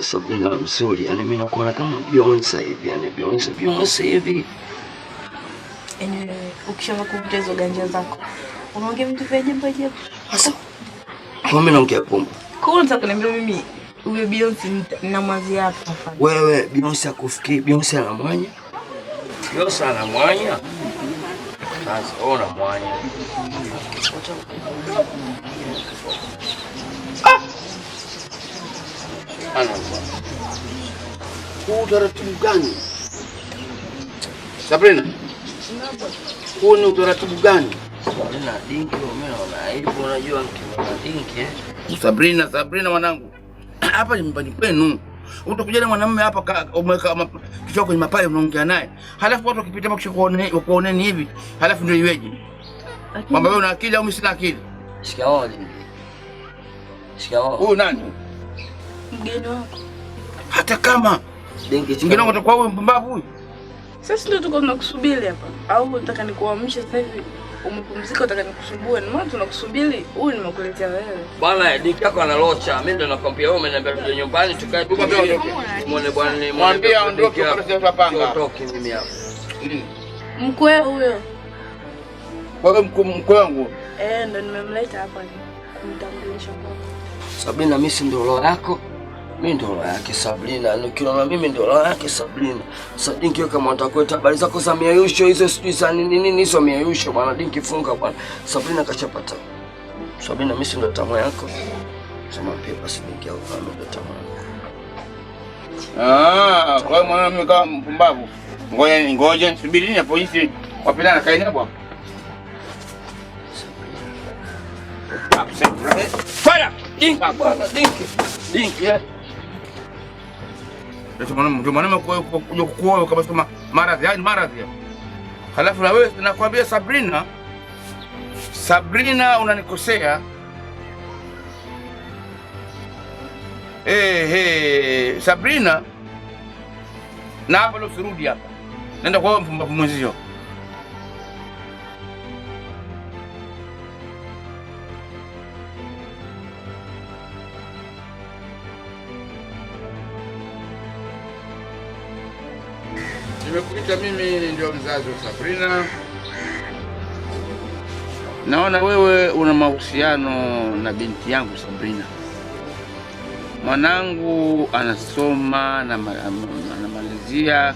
Sabrina mzuri, yani mimi nakuona kama Beyonce hivi, yani Beyonce hivi. Anyway, ukishaanza kuvuta hizo ganja zako, unaongea vitu vya ajabu ajabu. Sasa mimi naongea pombe. Kwanza kuniambia mimi huyo Beyonce na mwazi hapa. Wewe Beyonce akufikiri Beyonce ana mwanya? Beyonce ana mwanya? Sasa ona mwanya. Ana mwanya. Utaratibu gani? Sabrina. Huu ni utaratibu gani? Sabrina dinki umeona aibu, unajua mkiona dinki Sabrina mwanangu. Hapa ni nyumbani kwenu. Utakuja na mwanamume hapa umeweka kichwa kwenye mapaja unaongea naye. Halafu watu wakipita kuoneni hivi. Halafu ndio iweje? Kwamba wewe una akili au mimi sina akili? Shikamoo. Huyu nani? Mgeni wako. Hata kama dinki mgeni wako atakuwa wewe mpumbavu huyu. Sasa ndio tuko tunakusubiri hapa. Au unataka nikuamshe sasa hivi? Umepumzika unataka nikusumbue? Ni maana tunakusubiri. Huyu nimekuletea wewe. Bwana dinki yako analocha. Mimi ndo nakwambia wewe umeniambia tuje nyumbani tukae tukwambia ondoke. Muone bwana mwambie aondoke kwa sababu tutapanga. Ondoke mimi hapa. Mkwe huyo. Wewe mkwe wangu. Ndo nimemleta hapa kumtambulisha kwako. Sabrina mimi si ndio roho yako? Mimi ndio roho yake Sabrina. Ukiona mimi ndio roho yake Sabrina. Sasa dinki kama utakwenda habari zako za miayusho hizo sijui za nini hizo miayusho bwana dinki funga bwana. Sabrina kachapata. Sabrina mimi si ndio tamu yako. Sema pia basi dinki au kama ndio tamu. Kwa maana mimi kama mpumbavu. Ngoja subiri ni polisi wapelana kaina hapo. Fire! Dinki bwana dinki. Ndio maana kukuoa kama sema maradhi. Halafu na wewe nakwambia Sabrina unanikosea. Sabrina na hapa leo sirudi hapa. Nenda kwa mpumbavu mwenzio. Nimekuita mimi ndio mzazi wa Sabrina. Naona wewe una mahusiano na binti yangu Sabrina. Mwanangu anasoma na anamalizia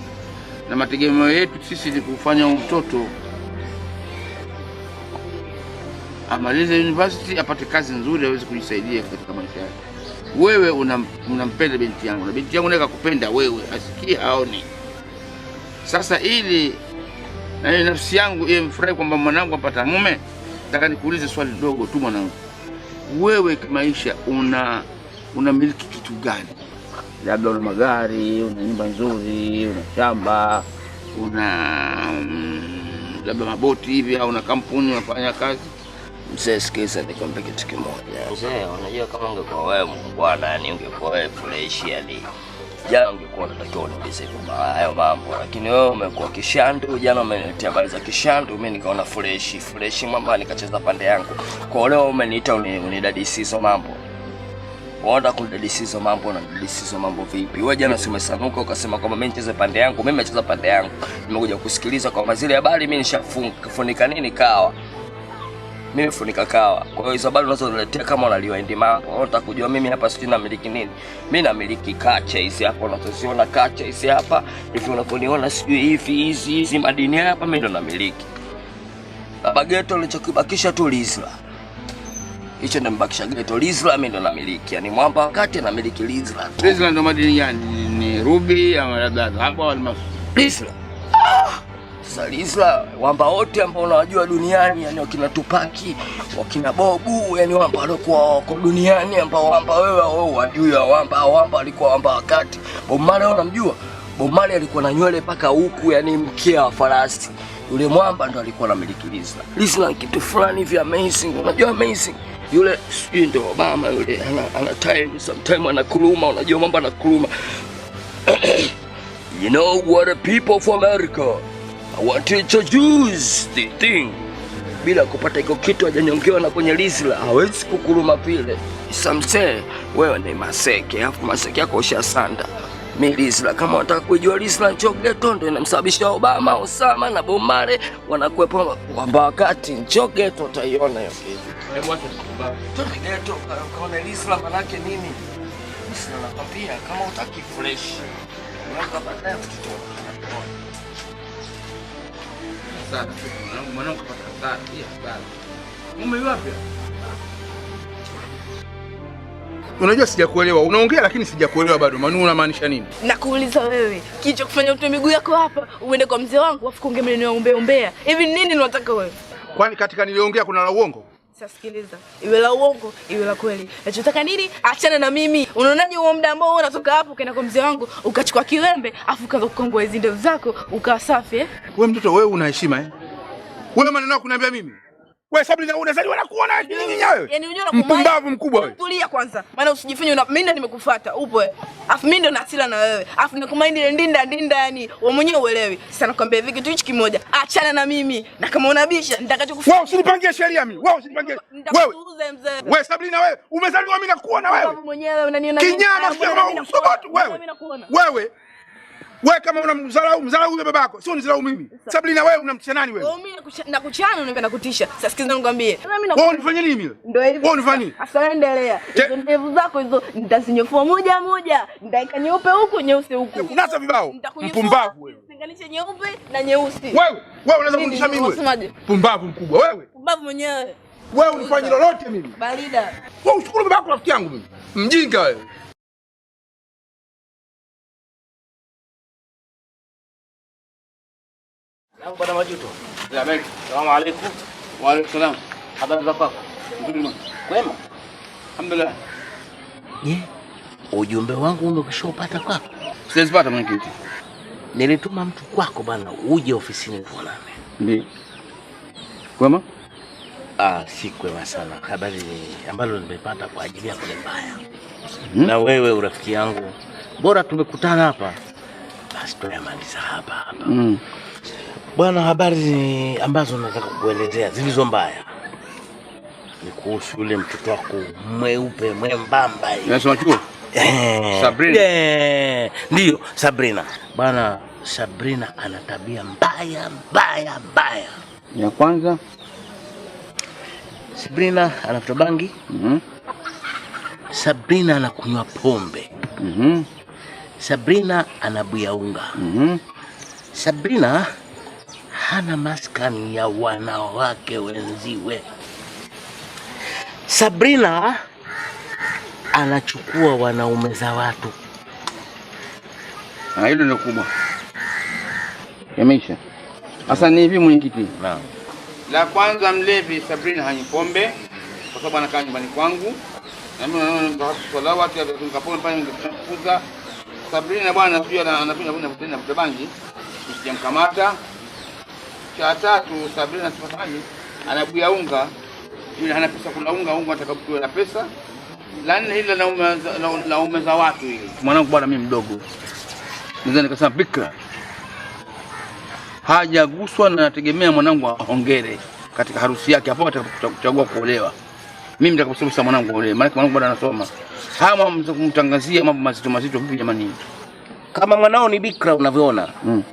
na mategemeo yetu sisi ni kufanya mtoto amalize university apate kazi nzuri aweze kujisaidia katika maisha yake. Wewe unampenda binti yangu na binti yangu naye akakupenda wewe, asikie aone. Sasa ili na nafsi yangu mfurahi kwamba mwanangu apata mume, nataka nikuulize swali dogo tu mwanangu. Wewe maisha unamiliki kitu gani? Labda una magari, una nyumba nzuri, una shamba, una labda maboti hivi au una kampuni unafanya kazi? Mzee sikiza nikwambie kitu kimoja. Mzee unajua kama ungekuwa wewe bwana yani ungekuwa wewe fresh yani. Jana ungekuwa unatakiwa uniulize kwa hayo mambo, lakini wewe umekuwa kishandu. Jana umeniletea habari za kishandu, mimi nikaona fresh mambo nikacheza pande yangu. Kwa leo umeniita unidadisizo mambo. Waenda kudadisizo mambo na dadisizo mambo vipi? Wewe jana umesanuka ukasema kwamba mimi nicheze pande yangu, mimi nimecheza pande yangu. Nimekuja kusikiliza kwamba zile habari mimi nishafunika nini kawa. Mimi funika kawa. Kwa hiyo hizo habari unazoniletea kama unaliwaindi mambo. Unataka kujua mimi hapa sijui namiliki nini? Mimi namiliki kacha hizi hapa unazoziona kacha hizi hapa. Hivi unaponiona sijui hizi madini hapa mimi ndo namiliki. Baba geto nilichokibakisha tu Lizla. Hicho ndo mbakisha geto Lizla mimi ndo namiliki. Yaani mwamba wakati namiliki Lizla. Lizla ndo madini gani? Ni ruby au labda hapo almasi? Lizla. Lizla wamba wote ambao unawajua duniani yani wakina Tupaki, wakina Bobu, yani wamba walikuwa wako duniani ambao wamba wewe unajua wamba alikuwa wamba wakati. Bob Marley unamjua? Bob Marley alikuwa na nywele paka huku yani mkia wa farasi. Yule mwamba ndo alikuwa anamiliki Lizla. Lizla ni kitu fulani hivi amazing. Unajua amazing? Yule sijui ndo Obama yule ana time sometime anakuluma, unajua mwamba anakuluma. You know what the people of America, I want to introduce the thing. bila kupata iko kitu hajanyongewa na kwenye lisla hawezi kukuluma vile. Samse wewe ni maseke, alafu maseke yako ushasanda. Mimi lisla kama unataka kujua lisla Nchogeto ndio inamsababisha Obama, Osama na Bomare wanakuepo kwamba wakati Nchogeto utaiona hiyo kitu. Hebu acha tukubali. Nchogeto kaona lisla manake nini? Lisla nakwambia kama utaki fresh. Unaweza baadaye kutoka. Sana mwanangu kupata hasara, hii hasara. Mume wapi? Unajua sijakuelewa. Unaongea lakini sijakuelewa bado. Manu unamaanisha nini? Nakuuliza wewe, kicho kufanya utoe miguu yako hapa, uende kwa mzee wangu afu kuongea maneno ya umbea. Hivi nini unataka wewe? Kwani katika niliongea kuna la uongo? Sasa sikiliza. Iwe la uongo, iwe la kweli. Nachotaka nini? Achana na mimi. Unaonaje huo muda ambao unatoka hapo ukaenda kwa mzee wangu, ukachukua kiwembe, afu kaanza kukongoa hizo ndevu zako, ukawa safi Wewe mtoto wewe una heshima Wewe maneno yako kuniambia mimi? Wewe Sabrina unazaliwa na kuona nini wewe? Yaani unajua na mpumbavu mkubwa wewe. Tulia kwanza. Maana usijifanye mimi ndo nimekufuata. Upo wewe. Afu mimi ndo nasila na wewe. Afu nakumaindi ile ndinda yani wewe mwenyewe uelewi. Sasa nakwambia hivi kitu hichi kimoja. Achana na mimi. Na kama unabisha nitakachokufanya. Wewe usinipangie sheria mimi. Wewe usinipangie. Wewe. Wewe Sabrina wewe umezaliwa mimi nakuona wewe. Wewe mwenyewe unaniona kinyama kama usobotu wewe. Wewe. Wewe kama unamdharau yule babako, sio unidharau mimi. Sabrina wewe unamtisha nani wewe? Mimi nakuchana unapenda kutisha. Sasa sikiza nikwambie. Wewe unifanyia nini mimi? Ndio hivi. Wewe unifanyia nini? Sasa endelea. Hizo ndevu zako hizo nitazinyofua moja moja. Nitaika nyeupe huku, nyeusi huku. Unasa vibao. Mpumbavu wewe. Tenganisha nyeupe na nyeusi. Wewe unaweza kundisha mimi wewe? Pumbavu mkubwa wewe. Pumbavu mwenyewe. Wewe unifanyia lolote mimi? Barida. Wewe ushukuru babako rafiki yangu mimi. Mjinga wewe. Bwana Majuto. Salamu alaykum. Wa alaykum salam. Habari za kwako? Nzuri. Kwema? Alhamdulillah. Ujumbe wangu umekushopata kwako? Sijapata mwenyekiti. Nilituma mtu kwako bana uje ofisini tuonane. Ndio. Kwema? Si kwema sana. Habari ambalo nimepata kwa ajili yako ni mbaya. Na wewe urafiki yangu. Bora tumekutana hapa. Basi tuyamaliza hapa. Bwana, habari ambazo nataka kukuelezea zilizo mbaya ni kuhusu yule mtoto wako mweupe mwembamba hivi. Unasema chuo? Sabrina. Ndio, Sabrina. Bwana, Sabrina ana tabia mbaya. Ya kwanza, Sabrina anafuta bangi. Sabrina anakunywa pombe. Sabrina anabuya unga. Sabrina hana maskani ya wanawake wenziwe. Sabrina anachukua wanaume za watu. Hilo ndio kubwa. Yameisha. Sasa ni hivi mwenyekiti. Naam. La kwanza mlevi Sabrina hanywi pombe kwa sababu anakaa nyumbani kwangu. Na mimi naona salawati atakapona pale ningekuza. Sabrina bwana sio anapiga bangi. Usijamkamata. Cha tatu Sabrina sifahamu anabuya unga. Yule hana pesa kula unga atakapokuwa na pesa. La nne hili laume za watu hili. Mwanangu bwana mimi mdogo. Naweza nikasema bikra. Hajaguswa na nategemea mwanangu aongere katika harusi yake hapo atakapochagua kuolewa. Mimi nitakaposema mwanangu aolewe. Maana mwanangu bado anasoma. Hama mtamtangazia mambo mazito vipi jamani? Kama mwanao ni bikra unavyoona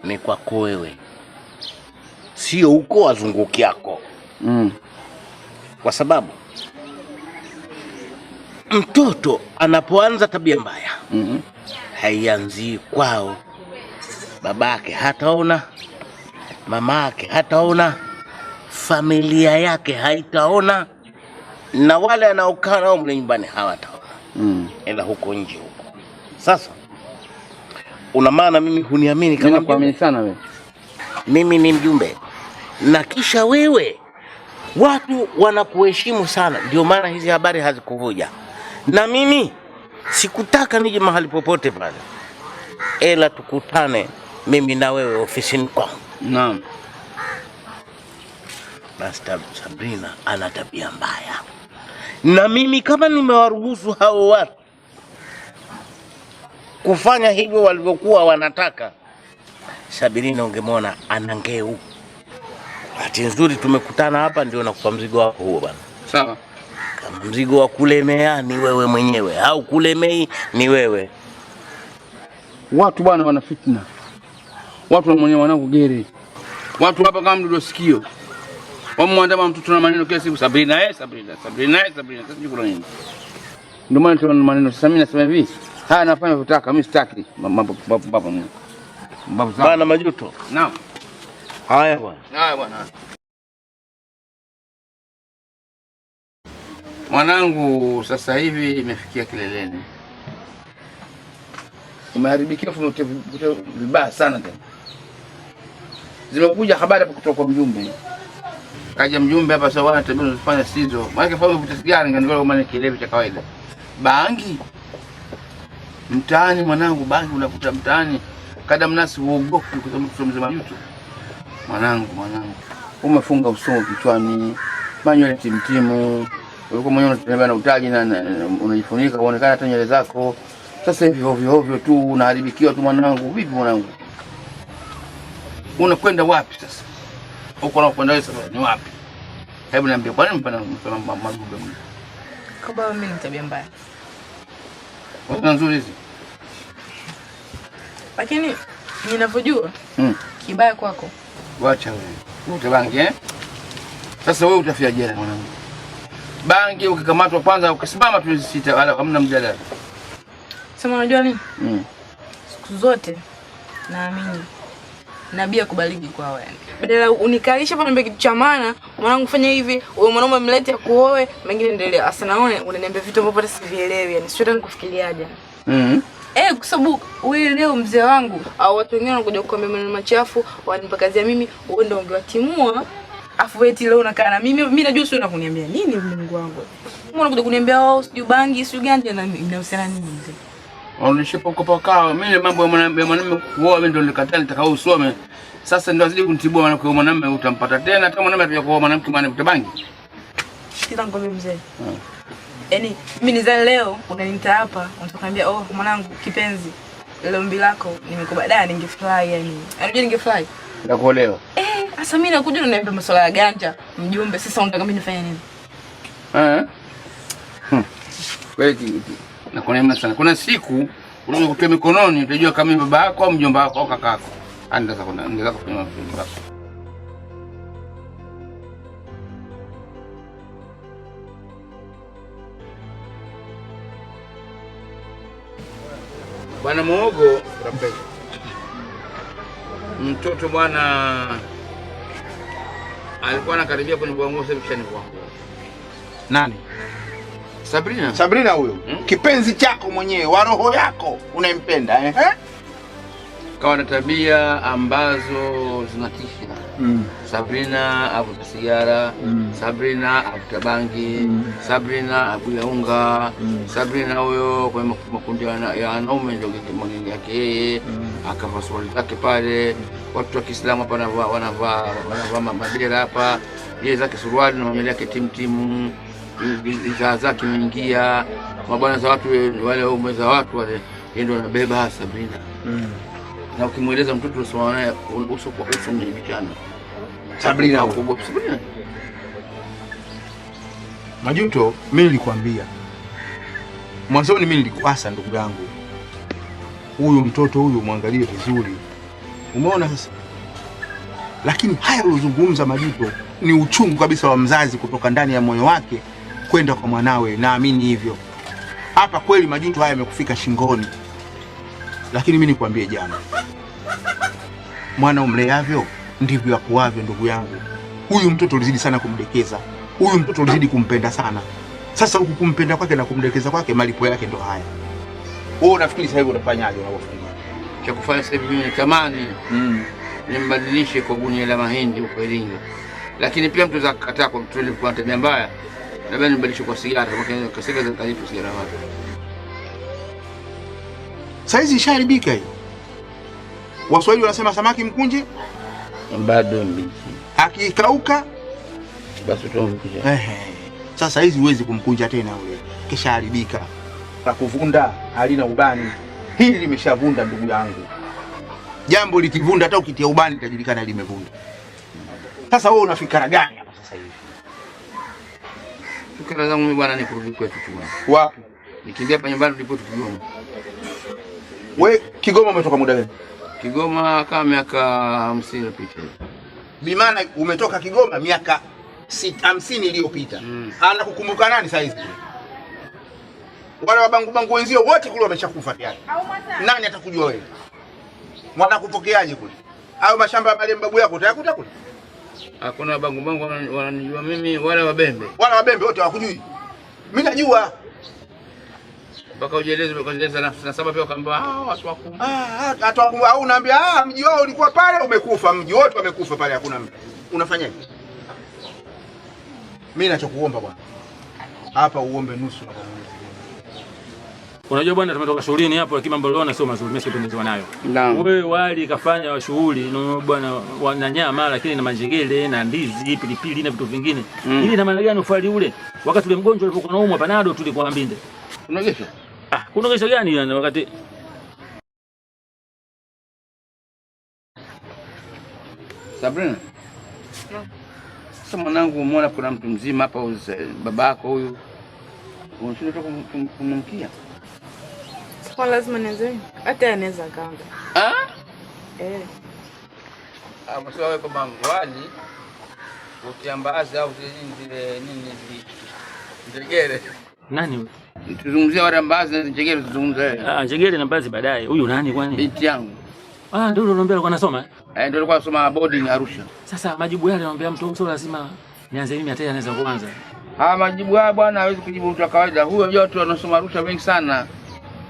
ni kwako wewe. Sio huko wazunguki yako. Kwa sababu mtoto anapoanza tabia mbaya haianzi kwao. Babake hataona, mamake hataona, familia yake haitaona, na wale anaokaa nao mle nyumbani hawataona. Ila huko nje huko. Sasa una maana mimi huniamini kama kuamini sana wewe. Mimi ni mjumbe. Na kisha wewe watu wanakuheshimu sana, ndio maana hizi habari hazikuvuja. Na mimi sikutaka nije mahali popote pale. Ela tukutane mimi na wewe ofisini kwangu. Naam. Basi Sabrina ana tabia mbaya. Na mimi kama nimewaruhusu hao watu kufanya hivyo walivyokuwa wanataka, Sabrina ungemwona ana ngeu. Bahati nzuri tumekutana hapa, ndio nakupa mzigo wako huo bwana. Sawa. Kama mzigo wa kulemea ni wewe mwenyewe au kulemei ni wewe. Watu bwana wana fitna. Watu wanamwonea wanangu gere. Watu hapa kama mdudu sikio. Wamwandama mtoto na maneno kila siku, Sabrina, Sabrina. Sasa kuna nini? Ndio maana tuna maneno. Sasa mimi nasema hivi, haya nafanya ninachotaka, mimi sitaki mambo mimi. Bana Majuto. Naam. Haya bwana. Mwanangu sasa hivi imefikia kileleni. Umeharibikia vibaya sana tena. Zimekuja habari hapa kutoka kwa mjumbe. Kaja mjumbe hapa sawa, tabia unafanya sizo. Maana kwa vuta sigara ngani kama kilevi cha kawaida. Bangi. Mtaani mwanangu, bangi unakuta mtaani. Kada mnasi uogopi kwa sababu mzima Majuto. Mwanangu. Umefunga uso kichwani. Manywele timtimu. Ulikuwa mwenyewe unatembea na utaji na unajifunika kuonekana hata nywele zako. Sasa hivi ovyo tu unaharibikiwa tu mwanangu. Vipi mwanangu? Unakwenda wapi sasa? Uko unakwenda wewe sasa ni wapi? Hebu niambie kwa nini mpana madudu mimi? Kwa mimi ni tabia mbaya. Wewe nzuri hizi. Lakini ninavyojua kibaya kwako. Wacha wewe. Utabangi Sasa wewe utafia jela mwanangu. Bangi ukikamatwa kwanza ukisimama tu sita wala hamna mjadala. Sema unajua nini? Siku zote naamini nabii akubaliki kwao yani. Badala unikalisha hapa kitu cha maana, mwanangu fanya hivi, wewe mwanaume mlete akuoe, mengine endelea. Asa naone unaniambia vitu ambavyo hata sivielewi yani. Sio hata kufikiriaje. Kwa sababu wewe leo mzee wangu au watu wengine wanakuja kukwambia maneno machafu, wanipa kazi ya mimi, wewe ndio ungewatimua. Afu eti leo unakaa na mimi najua sio unakuniambia nini Mungu wangu. Mbona unakuja kuniambia sijui bangi, sijui ganja na inahusiana nini mzee? Unishipo kopaka, mimi mambo ya mwanamume kuoa mimi ndio nilikataa nitakao usome. Sasa ndio azidi kunitibua maana kwa mwanamume utampata tena hata mwanamume atakuja kuoa mwanamke maana utabangi. Kila ngombe mzee. Yaani mimi nizali leo unaniita hapa, unataka mwanangu kipenzi. Leo ombi lako nimekubadala ningefurahi yani. Unajua ningefurahi? Nakuolewa. Sasa mimi nakuja na niambia masuala ya ganja, mjumbe. Sasa unataka mimi nifanye nini? Kweli nakuona sana. Kuna siku unakuja kutoa mikononi utajua kama ni baba yako au mjomba wako au kaka yako. Anaweza kufanya mambo yako. Bwana Muogo, mtoto bwana alikuwa anakaribia kunibwangua sasa kisha nibwangua. Nani? Sabrina huyo. Kipenzi chako mwenyewe, wa roho yako unayempenda Kawa na tabia ambazo zinatisha. Sabrina avuta sigara, Sabrina avuta bangi, Sabrina abuya unga, Sabrina huyo kwa makundi ya wanaume ndio mwenye yake yeye, akavaa suruali zake pale. Watu wa Kiislamu hapa wanavaa madera hapa, yeye zake suruali na mwenye yake timtimu, bidhaa zake mingia, mabwana za watu wale waume za watu wale ndio anabeba Sabrina. Na ukimweleza mtoto usoma naye uso kwa uso mjibishana. Sabrina huko. Majuto, mimi nilikwambia. Mwanzoni mimi nilikuasa ndugu yangu. Huyu mtoto huyu muangalie vizuri. Umeona sasa? Lakini haya ulizungumza Majuto ni uchungu kabisa wa mzazi kutoka ndani ya moyo wake kwenda kwa mwanawe, naamini hivyo. Hapa kweli Majuto haya yamekufika shingoni. Lakini mimi nikwambie jana. Mwana umleavyo ndivyo akuavyo ndugu yangu. Huyu mtoto ulizidi sana kumdekeza. Huyu mtoto ulizidi kumpenda sana. Sasa huku kumpenda kwake na kumdekeza kwake malipo yake ndo haya. Wewe unafikiri sasa hivi unafanyaje unapofikiri? Cha kufanya sasa hivi mimi natamani nimbadilishe kwa gunia la mahindi huko Iringa. Lakini pia mtu zakataa kwa mtu kwa tabia mbaya. Labda nimbadilishe kwa sigara, kwa sigara za kalifu sigara wapi. Saizi isharibika hii. Waswahili wanasema samaki mkunje bado mbichi. Akikauka basi tuombe. Sasa hizi huwezi kumkunja tena ule. Kisha haribika. La kuvunda halina ubani. Hili limeshavunda ndugu yangu. Jambo likivunda hata ukitia ubani itajulikana limevunda. Sasa wewe una fikra gani hapa sasa hivi? Fikra zangu mimi bwana ni kurudi kwetu tu bwana. Wapi? Nikimbia hapa nyumbani tulipo Kigoma. Wewe Kigoma umetoka muda gani? Kigoma kama miaka 50 iliyopita. Bi maana umetoka Kigoma miaka 50 iliyopita. Anakukumbuka nani sasa hivi? Wale wabangu wenzio wote kule wameshakufa tayari. Nani atakujua wewe? Wanakupokeaje kule? Au mashamba ya babu yako utayakuta kule? Hakuna bangu wananijua mimi wala Wabembe. Wala Wabembe wote hawakujui. Mimi najua. Mpaka ujieleze kueleza na sababu pia kwamba watu wakumbu. Watu wakumbu au unaambia mji wao ulikuwa pale umekufa, mji wote wamekufa pale hakuna mtu. Unafanyaje? Mimi ninachokuomba bwana. Hapa uombe nusu na Mwenyezi Mungu. Unajua bwana, tumetoka shughulini hapo, lakini mambo leo sio mazuri, mimi sipendezwa nayo. Wewe wali kafanya shughuli bwana na nyama, lakini na manjegele na ndizi, pilipili na vitu vingine. Ili na maana gani ufali ule? Wakati ule mgonjwa alipokuwa anaumwa panado tulikuwa mbinde. Unagesha? Kunogesha gani yani wakati Sabrina? Sasa mwanangu, umeona kuna mtu mzima hapa, babako huyu. Unataka kummkia? Kwa lazima nianze. Hata anaweza kanga. Msio wewe kama wali ukiambaza au nini njegere. Nani huyu? Tuzungumzia wale ambazi na njegere tuzungumzie. Njegere na mbazi baadaye. Huyu nani kwani? Binti yangu. Ndio unaniambia alikuwa anasoma? Ndio alikuwa anasoma boarding Arusha. Sasa majibu yale anamwambia mtu sio lazima nianze mimi, hata anaweza kuanza. Majibu haya bwana hawezi kujibu mtu wa kawaida. Huyo yote wanasoma Arusha wengi sana.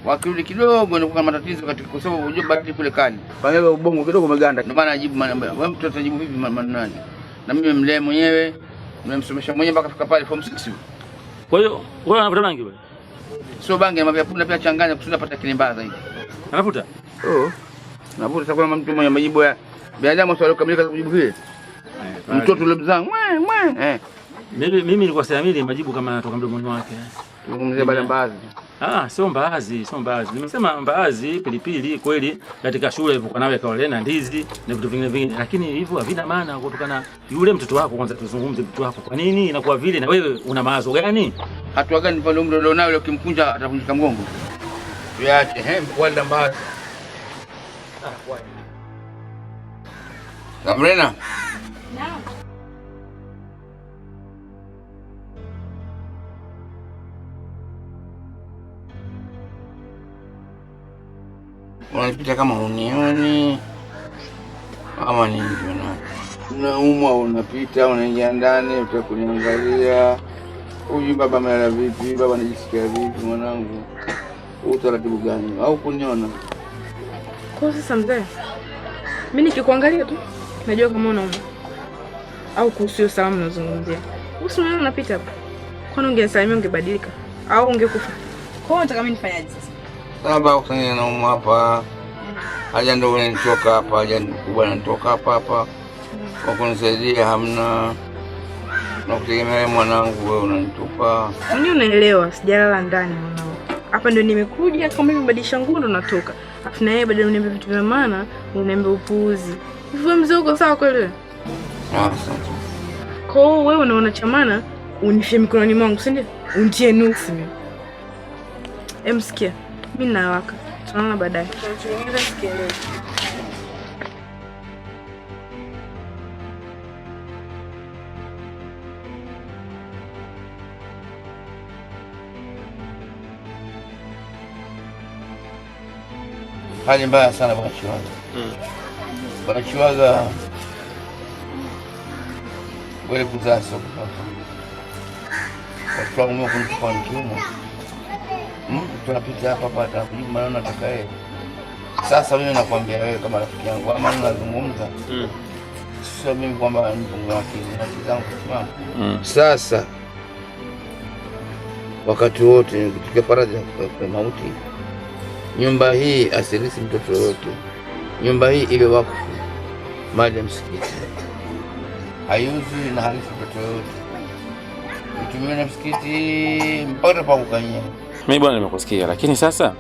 Wakirudi kidogo ni kuna matatizo katika kwa sababu unajua badili kule kali. Kwa hiyo ubongo kidogo umeganda. Ndio maana ajibu maneno. Wewe mtu atajibu vipi maneno? Na mimi mlee mwenyewe, nimemsomesha mwenyewe mpaka fika pale form 6. Kwa hiyo wewe unavuta bangi wewe? Sio bangi, na punda pia changanya kusudi apate kilimbaza hivi. Anavuta? Navuta kwa mtu mwenye majibu ya binadamu sio kamilika kujibu vile. Mtoto yule mzangu. Mimi nilikuwa siamini majibu kama yanatoka mdomoni wake. Tuzungumzie bale mbaazi. Sio mbaazi. Nimesema mbaazi, pilipili kweli katika shule ilivyokuwa nawe kaole na ndizi na vitu vingine, lakini hivyo havina maana kutokana yule mtoto wako. Kwanza tuzungumze mtoto wako. Kwa nini inakuwa vile, na wewe una mawazo gani? Hatua gani pale umri ndio nao ukimkunja atavunjika mgongo? Tuache wala mbaazi. Sabrina. Naam. Unapita kama unioni ama ni hivyo na unaumwa, unapita unaingia ndani utakuniangalia, huyu baba amelala vipi, baba anajisikia vipi, mwanangu utaratibu gani au kuniona kwa sasa mzee? Mimi nikikuangalia tu najua kama unaumwa au kuhusu hiyo salamu unazungumzia. Usiona unapita hapa, kwani ungesalimia ungebadilika au ungekufa? Kwa hiyo nataka mimi nifanyaje sasa? Baba usanye na umu hapa. Haja ndio unanitoka hapa, haja kubwa nanitoka hapa. Kwa kunisaidia hamna. Na kutegemea mwanangu wewe unanitupa. Mimi unaelewa, sijalala ndani mwanangu. Hapa ndio nimekuja, kama mimi badilisha nguo ndo natoka. Afu na yeye badala uniambia vitu vya maana, unaniambia upuuzi. Hivyo mzee uko sawa kweli? Asante. Kwa hiyo wewe unaona cha maana unifie mikononi mwangu, si ndio? Unitie nuksi mimi. Emsikia. Mimi na waka. Tunaona baadaye. Tunachungeza sikielewe. Hali mbaya sana bwana Chiwaga. Bwana Chiwaga wale kuzaa sio kupata. Watu wangu mko kwa kiumo. Tunapita hapa hapa kujibu maneno atakaye. Sasa mimi nakwambia wewe kama rafiki yangu ama unazungumza. Sio mimi kwamba nipungue akili zangu kusimama. Sasa wakati wote nikifika faraja kwa mauti, nyumba hii asirisi mtoto yote. Nyumba hii iwe wakfu mali ya msikiti. Hayuzi na halisi mtoto yote. Mtumie na msikiti mpaka pa kukanyia. Mimi bwana nimekusikia, lakini sasa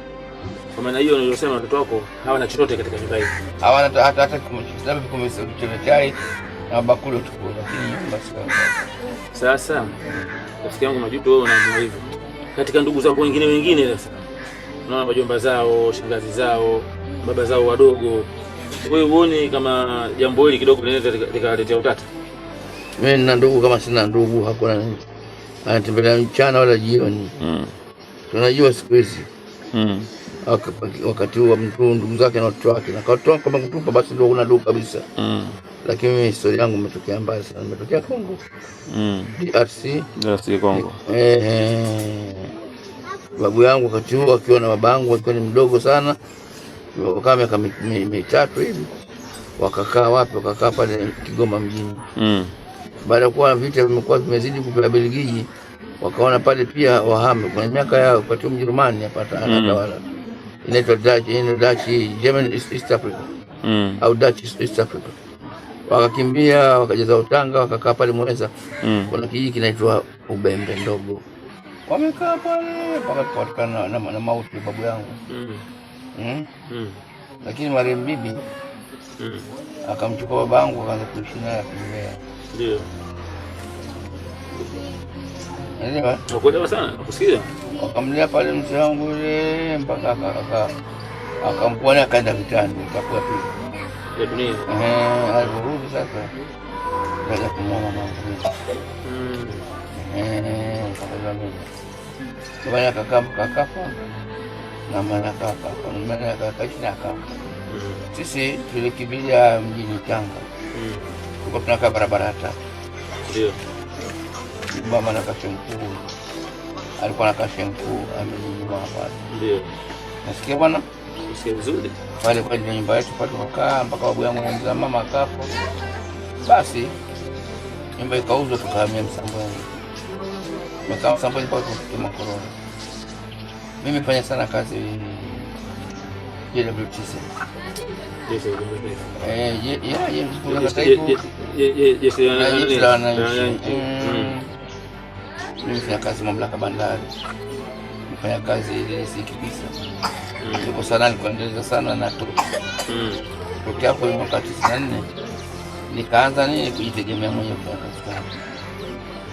kwa maana hiyo unayosema watoto wako hawana chochote katika nyumba hii. Hawana hata kumchukua chai Na bakuli tukua lakini nyumba sio. Sasa rafiki yangu Majuto, wewe unaamua hivyo. Katika ndugu zako wengine sasa. Unaona wajomba zao, shangazi zao, baba zao wadogo. Wewe uone kama jambo hili kidogo linaweza likaletea utata. Mimi nina ndugu kama sina ndugu, hakuna nini. Anatembelea mchana wala jioni. Tunajua siku hizi. Wakati huo mtu ndugu zake na watoto wake na watoto kama kutupa basi ndio kuna ndugu kabisa. Lakini mimi historia yangu imetokea mbali sana. Nimetokea Kongo. DRC Kongo. Babu yangu wakati huo akiwa na babangu akiwa ni mdogo sana. Wakakaa miaka 3 hivi. Wakakaa wapi? Wakakaa pale Kigoma mjini. Baada ya kuwa vita vimekuwa vimezidi kupeleka Belgiji, wakaona pale pia wahame. Kuna miaka yao wakati Mjerumani hapa anatawala. Inaitwa Dutch German East Africa. Au Dutch East Africa. Wakakimbia wakajaza Utanga wakakaa pale Mweza. Kuna kijiji kinaitwa Ubembe ndogo. Wamekaa pale mpaka kupatikana na mauti babu yangu. Lakini marehemu bibi akamchukua babangu akaanza kuishi naye kumlea. Ndio. Elewa? Nakuelewa sana, nakusikia. Wakamlea pale mzee wangu yule mpaka akampona akaenda vitani ikakuwa pili. Ya dunia. Alirudi sasa. Baada kumwona mama. Kwa mimi. Bwana akafa. Na maana akafa. Na maana akafa. Sisi tulikimbilia mjini Tanga. Tuko tunakaa barabara tatu. Ndio. Mama na kashe mkuu. Alikuwa na kashe mkuu amenunua hapa. Ndio. Nasikia bwana? Nasikia vizuri. Pale kwa nyumba yetu pale tukakaa mpaka babu yangu mzee mama akafa. Basi nyumba ikauzwa tukahamia Msambweni. Tumekaa Msambweni kwa kufikia korona. Mimi fanya sana kazi JWTC. Mimi nafanya kazi mamlaka bandari. Nafanya kazi ile si kabisa. Niko sana nikuendeleza sana na tu. Tokea hapo mwaka 94 nikaanza nini kujitegemea mwenyewe kwa kazi yangu.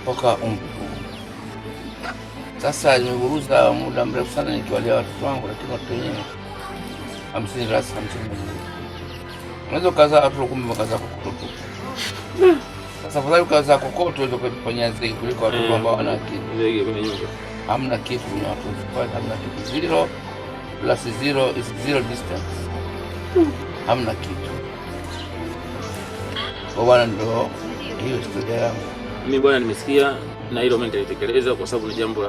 Toka sasa nimeburuza muda mrefu sana nikiwalea watoto wangu, lakini watoto wenyewe 50 rasi 50 milioni. Unaweza kaza watoto kumbe kaza kokoto. Sasa fadhali kaza kokoto ndio kufanyia zaidi kuliko watoto ambao wana akili. Zaidi kwenye nyumba. Hamna kitu na watoto kwa hamna kitu. 0 plus 0 is 0 distance. Hamna kitu. Kwa bwana ndio hiyo historia yangu. Mimi bwana nimesikia na hilo mimi nitatekeleza kwa sababu ni jambo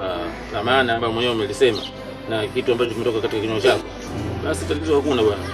la maana ambalo mwenyewe umelisema na kitu ambacho kimetoka katika kinywa chako. Basi tatizo hakuna bwana.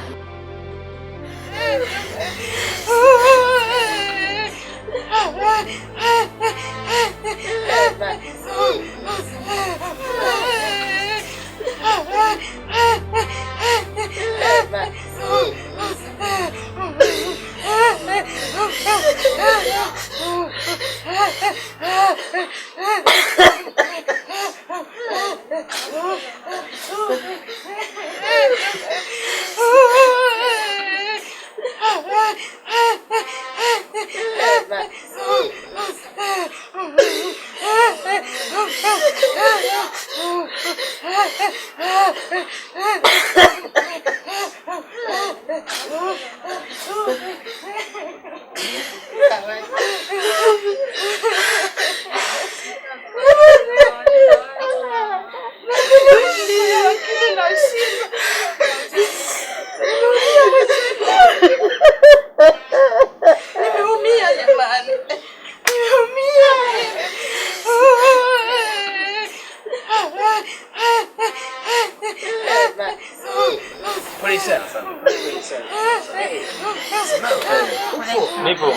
Nipo.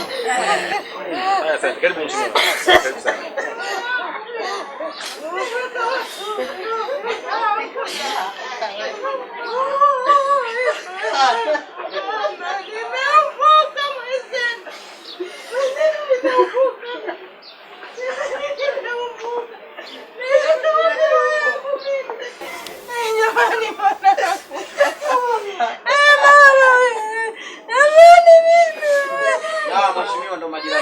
Asante, karibu mheshimiwa. Karibu sana. Mheshimiwa ndo majirani.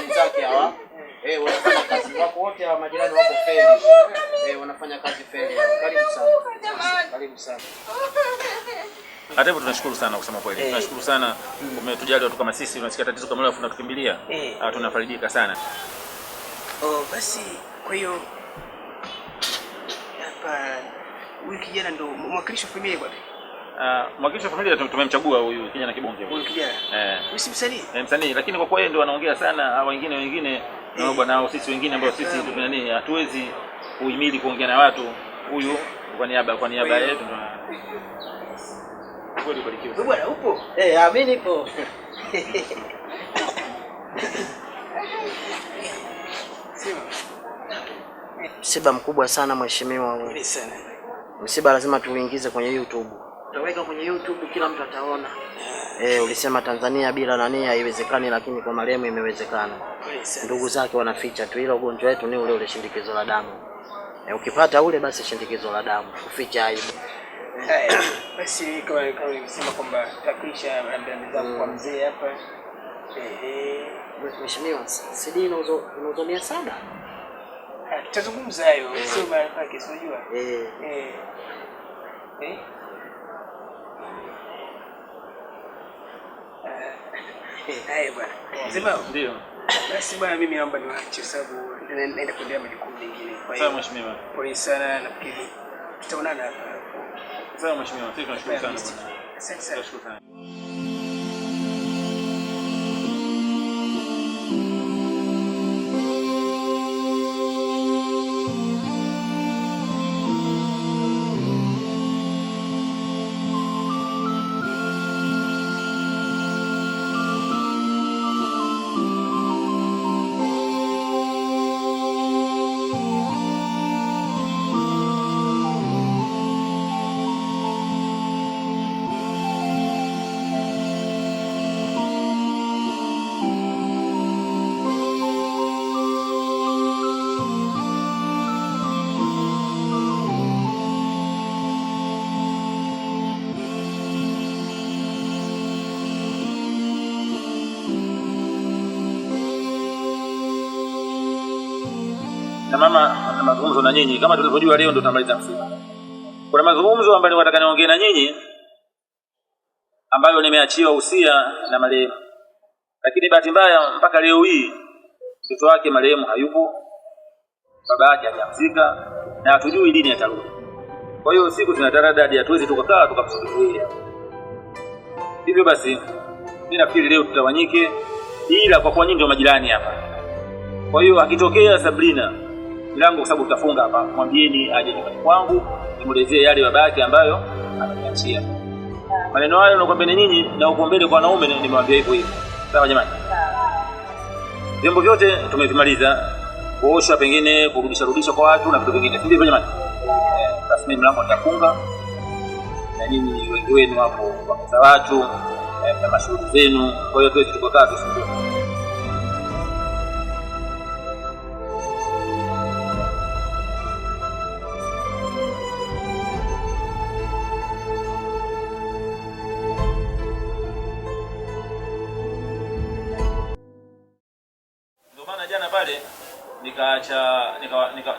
Wanafanya kazi wako wote hawa majirani wako feri. Wanafanya kazi feri. Karibu sana. Karibu sana. Hata hivyo tunashukuru sana kusema kweli. Tunashukuru sana umetujali watu kama sisi, unasikia tatizo kama leo tunatukimbilia. Tunafarijika sana. Basi kwa hiyo hapa huyu kijana ndo mwakilishi wa familia bwana. Mwakilishi wa familia tumemchagua huyu kijana kibonge huyu. Huyu kijana. Huyu si msanii? Msanii, lakini kwa kweli ndio anaongea sana, hao wengine na bwana sisi wengine ambao sisi tuna nini hatuwezi kuhimili kuongea na watu. Huyu kwa niaba yetu ndo kweli barikiwa. Wewe bwana upo? Mimi nipo. Msiba mkubwa sana mheshimiwa. Kweli sana. Msiba lazima tuuingize kwenye YouTube. Tutaweka kwenye YouTube kila mtu ataona. Ulisema Tanzania bila nani haiwezekani, lakini kwa marehemu imewezekana. Ndugu zake wanaficha tu, ila ugonjwa wetu ni ule shindikizo la damu. Ukipata ule basi shindikizo la damu, kuficha aibu. Basi kama nimesema kwamba takisha ndani zangu kwa mzee hapa. Mheshimiwa, CD unazomia sana? Tutazungumza hayo, sio mara pake, unajua? Bwana. Sema ndio. Basi bwana mimi naomba niwaache sababu naenda kuendelea majukumu mengine. Kwa hiyo sawa mheshimiwa. Pole sana nafikiri tutaonana hapa. Sawa mheshimiwa, sisi tunashukuru sana. Asante sana. Tunashukuru sana. Na mama ana mazungumzo na nyinyi kama tulivyojua leo ndo tutamaliza msiba. Kuna mazungumzo ambayo nataka niongee na nyinyi ambayo nimeachiwa usia na marehemu. Lakini bahati mbaya mpaka leo hii mtoto wake marehemu hayupo. Baba yake hajamzika na hatujui lini atarudi. Kwa hiyo siku tunataradadi hatuwezi tukakaa tukamsubiria. Hivyo basi mimi nafikiri leo tutawanyike, ila kwa kuwa nyinyi ndio majirani hapa. Kwa hiyo akitokea Sabrina milango kwa sababu tutafunga hapa, mwambieni aje nyumbani kwangu nimuelezee yale babake ambayo ameniachia. Maneno hayo nakwambia nyinyi na uko mbele kwa wanaume nimewambia hivyo hivyo. Sawa jamani? Vyombo vyote tumevimaliza. Kuosha pengine kurudisha kwa watu na vitu vingine. Si ndivyo jamani? Basi mimi mlango nitafunga. Na nyinyi wengi wenu hapo kwa watu na mashughuli zenu. Kwa hiyo tuweze tukakaa tusikie. Jana pale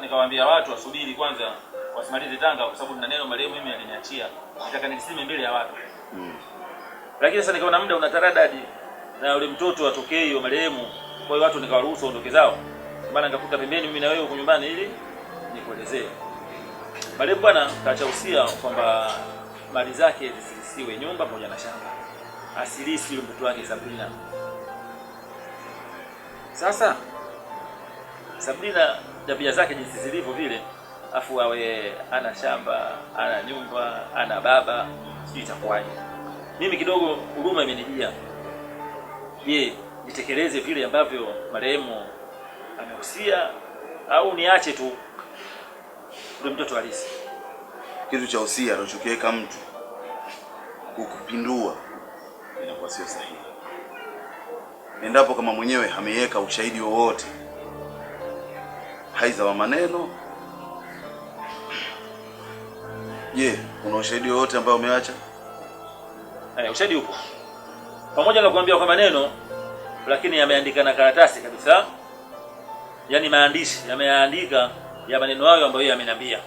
nikawaambia watu wasubiri kwanza wasimalize Tanga kwa sababu nina neno marehemu mimi aliniachia. Nataka niliseme mbele ya watu. Lakini sasa nikaona muda unataradadi na yule mtoto atokee hiyo marehemu. Kwa hiyo watu nikawaruhusu waondoke zao. Maana nikakuta pembeni mimi na wewe huko nyumbani ili nikuelezee. Marehemu bwana kaacha usia kwamba mali zake zisisiwe nyumba pamoja na shamba. Asilisi yule mtoto wake Sabrina. Sasa Sabrina tabia zake jinsi zilivyo vile, afu awe ana shamba, ana nyumba, ana baba, sijui itakuwaje. Mimi kidogo huruma imenijia. Je, nitekeleze vile ambavyo marehemu amehusia au niache tu yule mtoto halisi? Kitu cha usia anachokiweka mtu kukupindua inakuwa sio sahihi. Endapo kama mwenyewe ameweka ushahidi wowote haiza wa maneno. Je, kuna ushahidi wowote ambao umeacha? Ushahidi upo. Pamoja na kuambia kwa maneno lakini yameandika na karatasi kabisa. Yaani maandishi yameandika ya maneno hayo ambayo yeye ameniambia.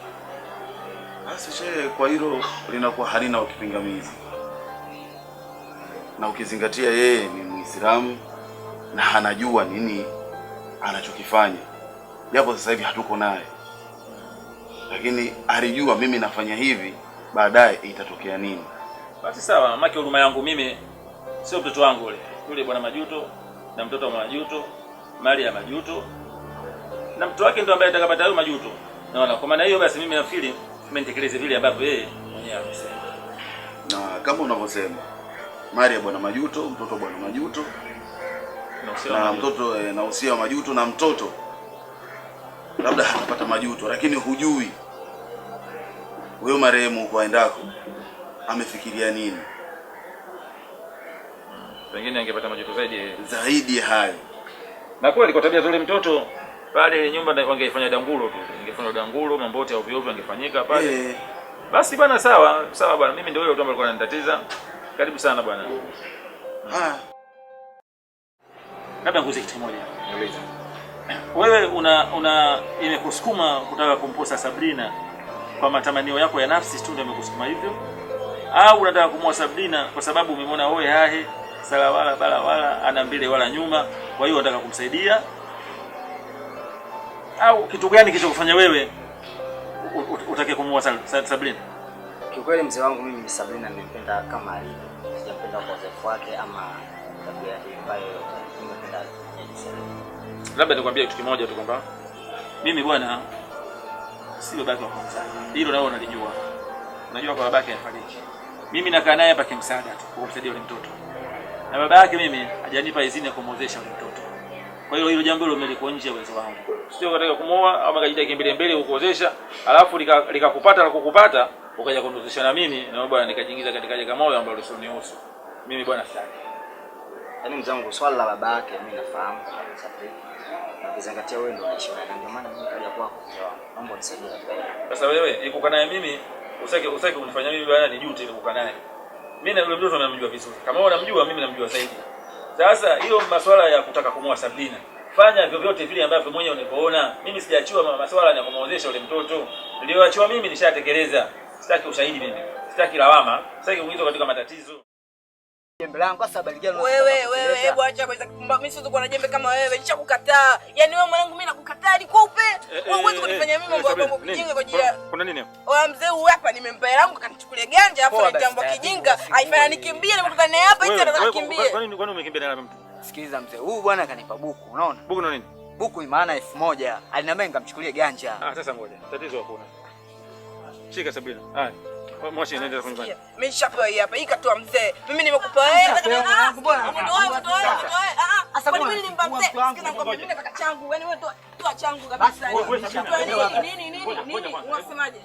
Basi shehe, kwa hilo linakuwa halina ukipingamizi. Na ukizingatia yeye ni Muislamu na anajua nini anachokifanya. Japo sasa hivi hatuko naye. Lakini alijua mimi nafanya hivi, baadaye itatokea nini. Basi sawa, maki huruma yangu mimi sio mtoto wangu yule bwana Majuto na mtoto wa Majuto, mali ya Majuto na mtoto wake ndio ambaye atakapata hayo Majuto. Naona kwa maana hiyo basi mimi nafikiri mmenitekeleze vile ambavyo yeye mwenyewe amesema. Na kama unavyosema, mali ya bwana Majuto, mtoto bwana Majuto na mtoto na usia wa Majuto, na mtoto labda hatapata Majuto, lakini hujui wewe marehemu huko aendako amefikiria nini. Pengine angepata Majuto zaidi hayo. Na kweli kwa tabia zile mtoto pale nyumba wangeifanya dangulo tu. Ingefanya dangulo, mambo yote ovyo ovyo angefanyika pale. Basi bwana, sawa bwana, mimi ndio wewe tu ambaye alikuwa ananitatiza. Karibu sana bwana. Labda nguzi kitu moja niulize. Wewe una imekusukuma kutaka kumposa Sabrina kwa matamanio yako ya nafsi tu ndio imekusukuma hivyo? Au unataka kumwoa Sabrina kwa sababu umemwona wewe hahe sala wala bala wala ana mbele wala nyuma, kwa hiyo unataka kumsaidia? Au kitu gani kilichokufanya wewe utake kumwoa Sabrina? Kiukweli mzee wangu, mimi ni Sabrina nimempenda kama alivyo. Sijampenda kwa uzoefu wake ama tabia yake ambayo nimependa yeye. Labda nikwambie kitu kimoja tu kwamba mimi bwana si babake wa kwanza. Hilo nao unalijua. Unajua kwa babake afariki. Mimi nakaa naye hapa kimsaada tu kumsaidia yule mtoto. Na baba yake mimi hajanipa idhini ya kumwozesha yule mtoto. Kwa hiyo hilo jambo hilo liko nje ya uwezo wangu. Sio nataka kumuoa au makajitaki mbele ukuozesha, alafu likakupata la kukupata ukaja kunuzisha na mimi na bwana nikajiingiza katika jaga moyo ambalo usinihusu. Mimi bwana sitaki. Yaani mzangu, swala la baba yake mimi nafahamu kabisa. Na kuzingatia wewe ndio unaishi naye, ndio maana mimi kaja kwako. Naomba unisaidie katika hili. Sasa wewe ikuka naye mimi usake kunifanya mimi bwana nijute ile kukaa naye. Mimi na yule mtoto namjua vizuri. Kama wewe unamjua mimi namjua zaidi. Sasa hiyo masuala ya kutaka kumwoa Sabrina, fanya vyovyote vile ambavyo mwenyewe unapoona. Mimi sijaachiwa masuala ya kumwozesha yule mtoto. Nilioachiwa mimi nishatekeleza. Sitaki ushahidi mimi. Sitaki lawama. Sitaki kuingizwa katika matatizo. Jembe langu kwa sababu alijana. Wewe hebu acha kwa kupumba. Mimi siwezi kuwa na jembe kama wewe. Nishakukataa. Yaani wewe mwanangu mimi nakukataa ni kupe. Wewe huwezi kunifanyia mimi mambo yako kijinga kwa ajili ya. Kuna nini? Wewe mzee huyu hapa nimempa hela yangu akanichukulia ganja afu na jambo kijinga. Haifanya nikimbie nimekuta naye hapa hivi anataka kimbie. Kwani umekimbia naye mtu? Sikiliza mzee, huyu bwana kanipa buku, unaona? Buku na nini? Buku ni maana 1000. Aliniambia nikamchukulie ganja. Sasa ngoja. Tatizo hakuna. Shika Sabrina. Haya. Mwache nenda kwa nyumbani. Mimi nishapewa hii hapa. Hii katoa mzee. Mimi nimekupa hela. Asa kwa nini nimpa mzee? Sikina kwa mimi nataka changu. Yaani wewe toa changu kabisa. Nini? Unasemaje?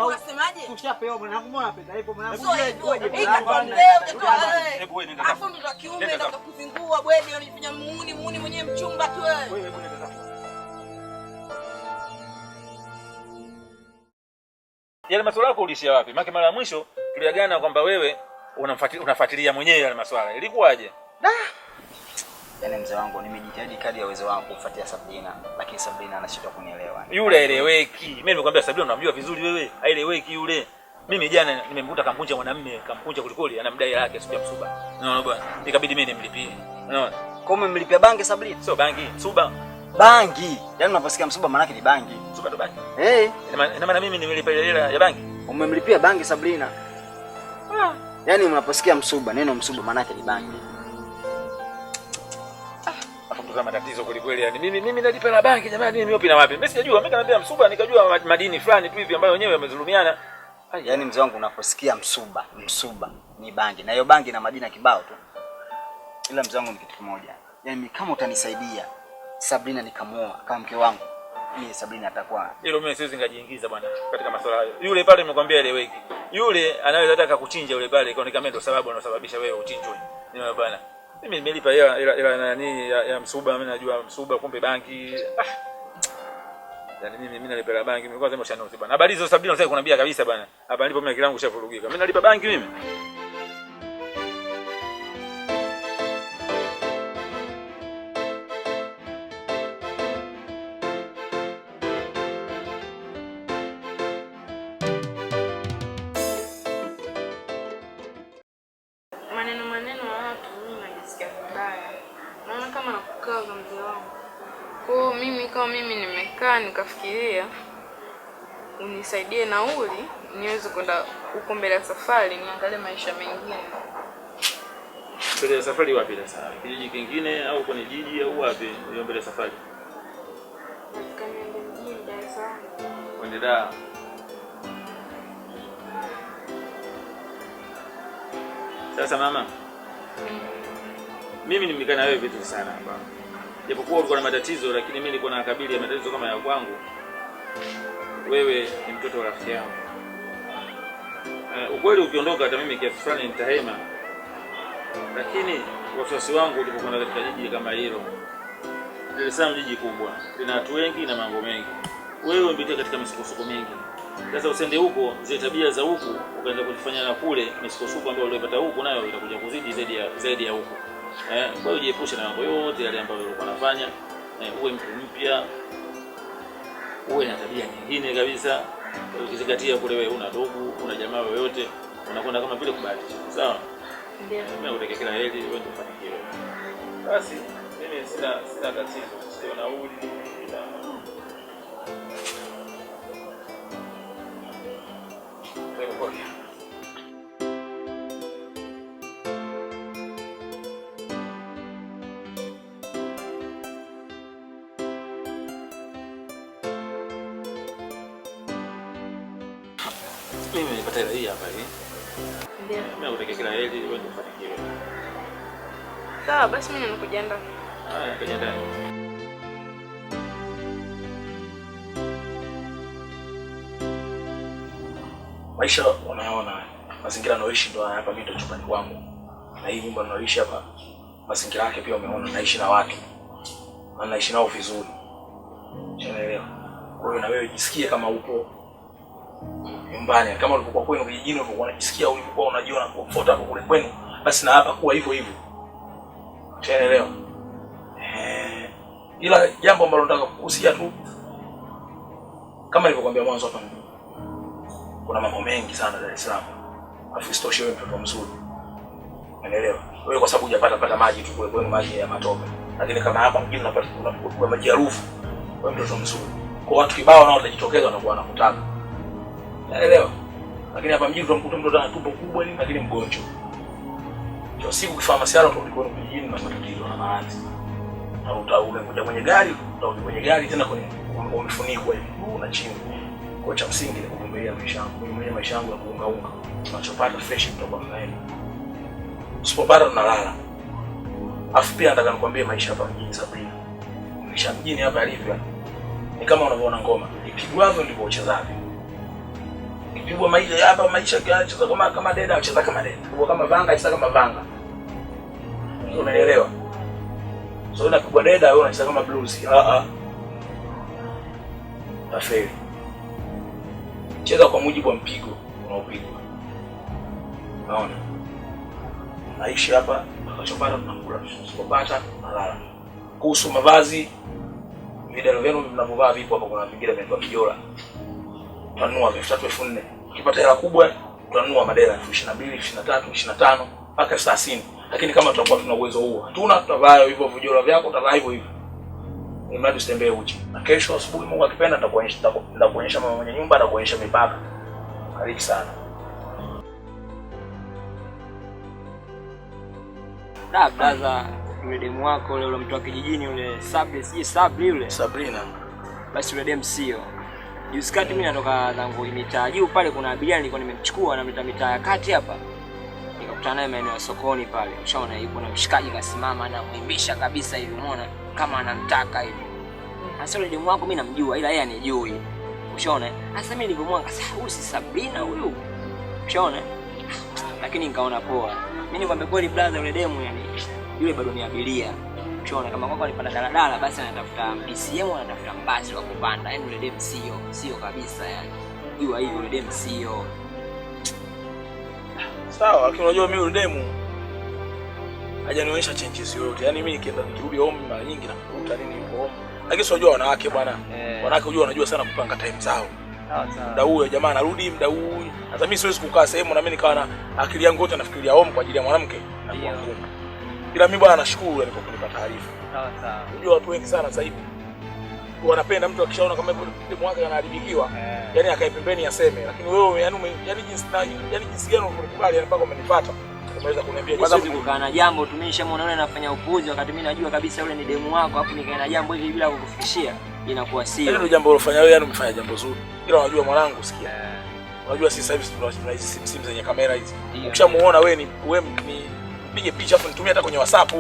Unasemaje? Tushapewa mwanangu, mbona pesa ipo mwanangu? Hii katoa mzee utatoa wewe. Hebu wewe nenda. Afu mtu wa kiume ndio kuzingua bwedi unifanya muuni mwenyewe mchumba tu wewe. Wewe hebu nenda zako. Yale masuala yako ulishia wapi? Maana mara ya mwisho tuliagana kwamba wewe unafuatilia mwenyewe yale masuala. Ilikuwaje? Yaani mzee wangu nimejitahidi kadri ya uwezo wangu kufuatia Sabrina, lakini Sabrina anashindwa kunielewa. Yule eleweki. Mimi nimekwambia Sabrina unamjua vizuri wewe. Haeleweki yule. Mimi jana nimemkuta kampunja mwanamume, kampunja kulikoli, anamdai yake siku ya msuba. Unaona bwana? Ikabidi mimi nimlipie. Unaona? Kwa umemlipia bangi Sabrina? Sio bangi, msuba. Bangi. Yaani unaposikia msuba maana yake ni bangi. Msuba ndo bangi. Ina maana mimi nimelipa hela ya bangi. Umemlipia bangi Sabrina. Yaani unaposikia msuba, neno msuba maana yake ni bangi. Hapo ndo matatizo kweli yani. Mimi nalipa la bangi jamani, mimi wapi na wapi? Mimi sijajua, mimi kaniambia msuba nikajua madini fulani tu hivi ambayo wenyewe wamezulumiana. Yaani mzee wangu unaposikia msuba ni bangi. Na hiyo bangi na madini kibao tu. Ila mzee wangu ni kitu kimoja. Yaani kama utanisaidia Sabrina nikamuoa kama mke wangu, mimi Sabrina atakuwa. Hilo mimi siwezi ngajiingiza bwana katika masuala hayo. Yule pale nimekwambia eleweki. Yule anaweza hata kukuchinja yule pale ikaonekana mimi ndo sababu anasababisha wewe uchinjwe. Niona bwana. Mimi nimelipa hela nani ya msuba, mimi najua msuba kumbe banki. Yaani mimi nalipa la banki, mimi kwanza nimeshanusi bwana. Habari hizo Sabrina sasa kunambia kabisa bwana. Hapa nilipo mimi kilangu chafurugika. Mimi nalipa banki mimi. Naona kama nakukaa za mzee wangu. Kwa mimi kama mimi nimekaa nikafikiria unisaidie nauli niweze kwenda huko mbele ya safari niangalie maisha mengine. Mbele ya safari wapi sasa? Kijiji kingine au kwenye jiji au wapi ndio mbele ya safari? Nikamwambia mjini Dar es Salaam. Kwenda Dar. Sasa mama, mimi nimekaa na wewe vitu sana hapa. Japokuwa ulikuwa na matatizo lakini mimi nilikuwa na kabili ya matatizo kama ya kwangu. Wewe ni mtoto wa rafiki yangu. Ukweli ukiondoka hata mimi kiasi fulani nitahema. Lakini wasiwasi wangu ulipokwenda katika jiji kama hilo. Dar es Salaam jiji kubwa, lina watu wengi na mambo mengi. Wewe umepitia katika misukosuko mingi. Sasa usende huko, zile tabia za huko ukaanza kufanya na kule misukosuko ambayo ulipata huko nayo itakuja kuzidi zaidi ya huko. Kwa hiyo jiepushe na mambo yote yale ambayo ulikuwa unafanya. Uwe mtu mpya. Uwe na tabia nyingine kabisa. Ukizingatia kule wewe una ndugu, una jamaa yoyote, unakwenda kama vile kubahatisha. Sawa? Ndio. Mimi nakutakia kila heri wewe ufanikiwe. Basi mimi sina tatizo, sio nauli. Mimi nipata hii hapa hii. Ndio. Mimi nakutakia kila heri wewe ufanikiwe. Sawa, basi mimi ninakuja ndani. Haya, kaja ndani. Maisha unaona mazingira naoishi ndo hapa, mimi ndo chumbani kwangu. Na hii nyumba naoishi hapa mazingira yake pia umeona, naishi na watu. Na naishi nao vizuri. Unaelewa? Kwa hiyo na wewe jisikie kama upo nyumbani, kama ulipokuwa kwenu kijijini ulikuwa unajisikia ulikuwa unajiona comfort hapo kule kwenu, basi na hapa kuwa hivyo hivyo. Unaelewa? Ila jambo ambalo nataka kukusia tu kama nilivyokuambia mwanzo hapa, kuna mambo mengi sana Dar es Salaam. Afu isitoshe wewe mtoto mzuri. Unaelewa? Wewe kwa sababu hujapata maji tu kule kwenu, maji ya matope. Lakini kama hapa mjini unapata maji ya rufu. Wewe mtoto mzuri. Kwa watu kibao nao watajitokeza wanakuwa wanakutaka. Unaelewa? Lakini hapa mjini utamkuta mtoto ana tumbo kubwa ni lakini mgonjwa. Ndio siku kifanya masiara tu ulikuwa kijijini na matatizo na maradhi. Au utakuja kwenye gari, utakuja kwenye gari tena kwenye umefunikwa hivi na chini. Kwa cha msingi ni kuvumilia maisha yangu. Mimi mwenyewe maisha yangu ya kuungaunga. Tunachopata fresh kutoka mnaeni. Usipopata tunalala. Afu pia nataka nikwambie maisha hapa mjini Sabrina. Maisha mjini hapa alivyo ni kama unavyoona ngoma. Ikipigwavyo ndivyo uchezavyo. Ikipigwa maisha hapa maisha kiacheza kama deda ucheza kama deda. Kwa kama vanga ucheza kama vanga. Unaelewa? So unapigwa deda wewe unacheza kama blues. Tafeli. Cheza kwa mujibu wa mpigo unaopigwa. Unaona? Naishi hapa, tunachopata tunakula, tusipopata tunalala. Kuhusu mavazi, vidalo vyenu mnavyovaa vipo hapa, kuna vingine vinaitwa kijola. Tunanunua 3,000 4,000. Ukipata hela kubwa, tunanunua madela 22,000, 23,000, 25 mpaka 30. Lakini kama tutakuwa tuna uwezo huo, hatuna, tutavaa hivyo vijola vyako, utavaa hivyo hivyo. Ni mradi usitembee uchi. Na kesho asubuhi Mungu akipenda nitakuonyesha mama mwenye nyumba, nitakuonyesha mipaka. Karibu sana. Da blaza, yule demu wako yule mtu wa kijijini yule Sabri yule. Sabrina. Basi yule demu sio. Juzi kati mimi natoka zangu mitaa juu pale, kuna abiria nilikuwa nimemchukua na mitaa ya kati hapa. Nikakutana naye maeneo ya sokoni pale. Ushaona yuko na mshikaji kasimama na muimbisha kabisa hivi, umeona? Kama anamtaka hivi. Sasa yule demu wako mimi namjua ila yeye anijui. Ushaona? Sasa mimi nilipomwanga sasa huyu si Sabrina huyu. Ushaona? Lakini nikaona poa. Mimi nikwambia kweli brother, yule demu yani yule bado ni abiria. Ushaona, kama kwako alipanda daladala basi anatafuta BCM, anatafuta mbasi wa kupanda. Yaani yule demu sio kabisa yani. Jua hiyo yule demu sio. Sawa, lakini unajua mimi yule demu hajanionyesha changes yoyote. Yaani mimi nikienda nikirudi home mara nyingi nakuta nini yuko home. Lakini sio unajua wanawake bwana. Wanawake unajua wanajua sana kupanga time zao. Muda huo jamaa anarudi muda huu. Hata mimi siwezi kukaa sehemu na mimi nikawa na akili yangu yote nafikiria home kwa ajili ya mwanamke na kwa ngumu. Ila mimi bwana nashukuru alipokunipa taarifa. Sawa sawa. Unajua watu wengi sana sasa hivi wanapenda mtu akishaona kama demu wake anaharibikiwa, yani akae pembeni aseme, lakini wewe yani jinsi gani ulikubali yani mpaka umenipata. Umeweza kuniambia jinsi kwanza kukaa na jambo tumeshamuona yule anafanya upuzi wakati mimi najua kabisa yule ni demu wako, afu nikae na jambo hivi bila kukufikishia inakuwa sio. Ndio jambo ulofanya wewe, yani umefanya jambo zuri. Ila unajua mwanangu, sikia. Unajua sisi hivi tuna hizi simu zenye kamera hizi. Ukishamuona wewe ni pige picha afu nitumie hata kwenye WhatsApp.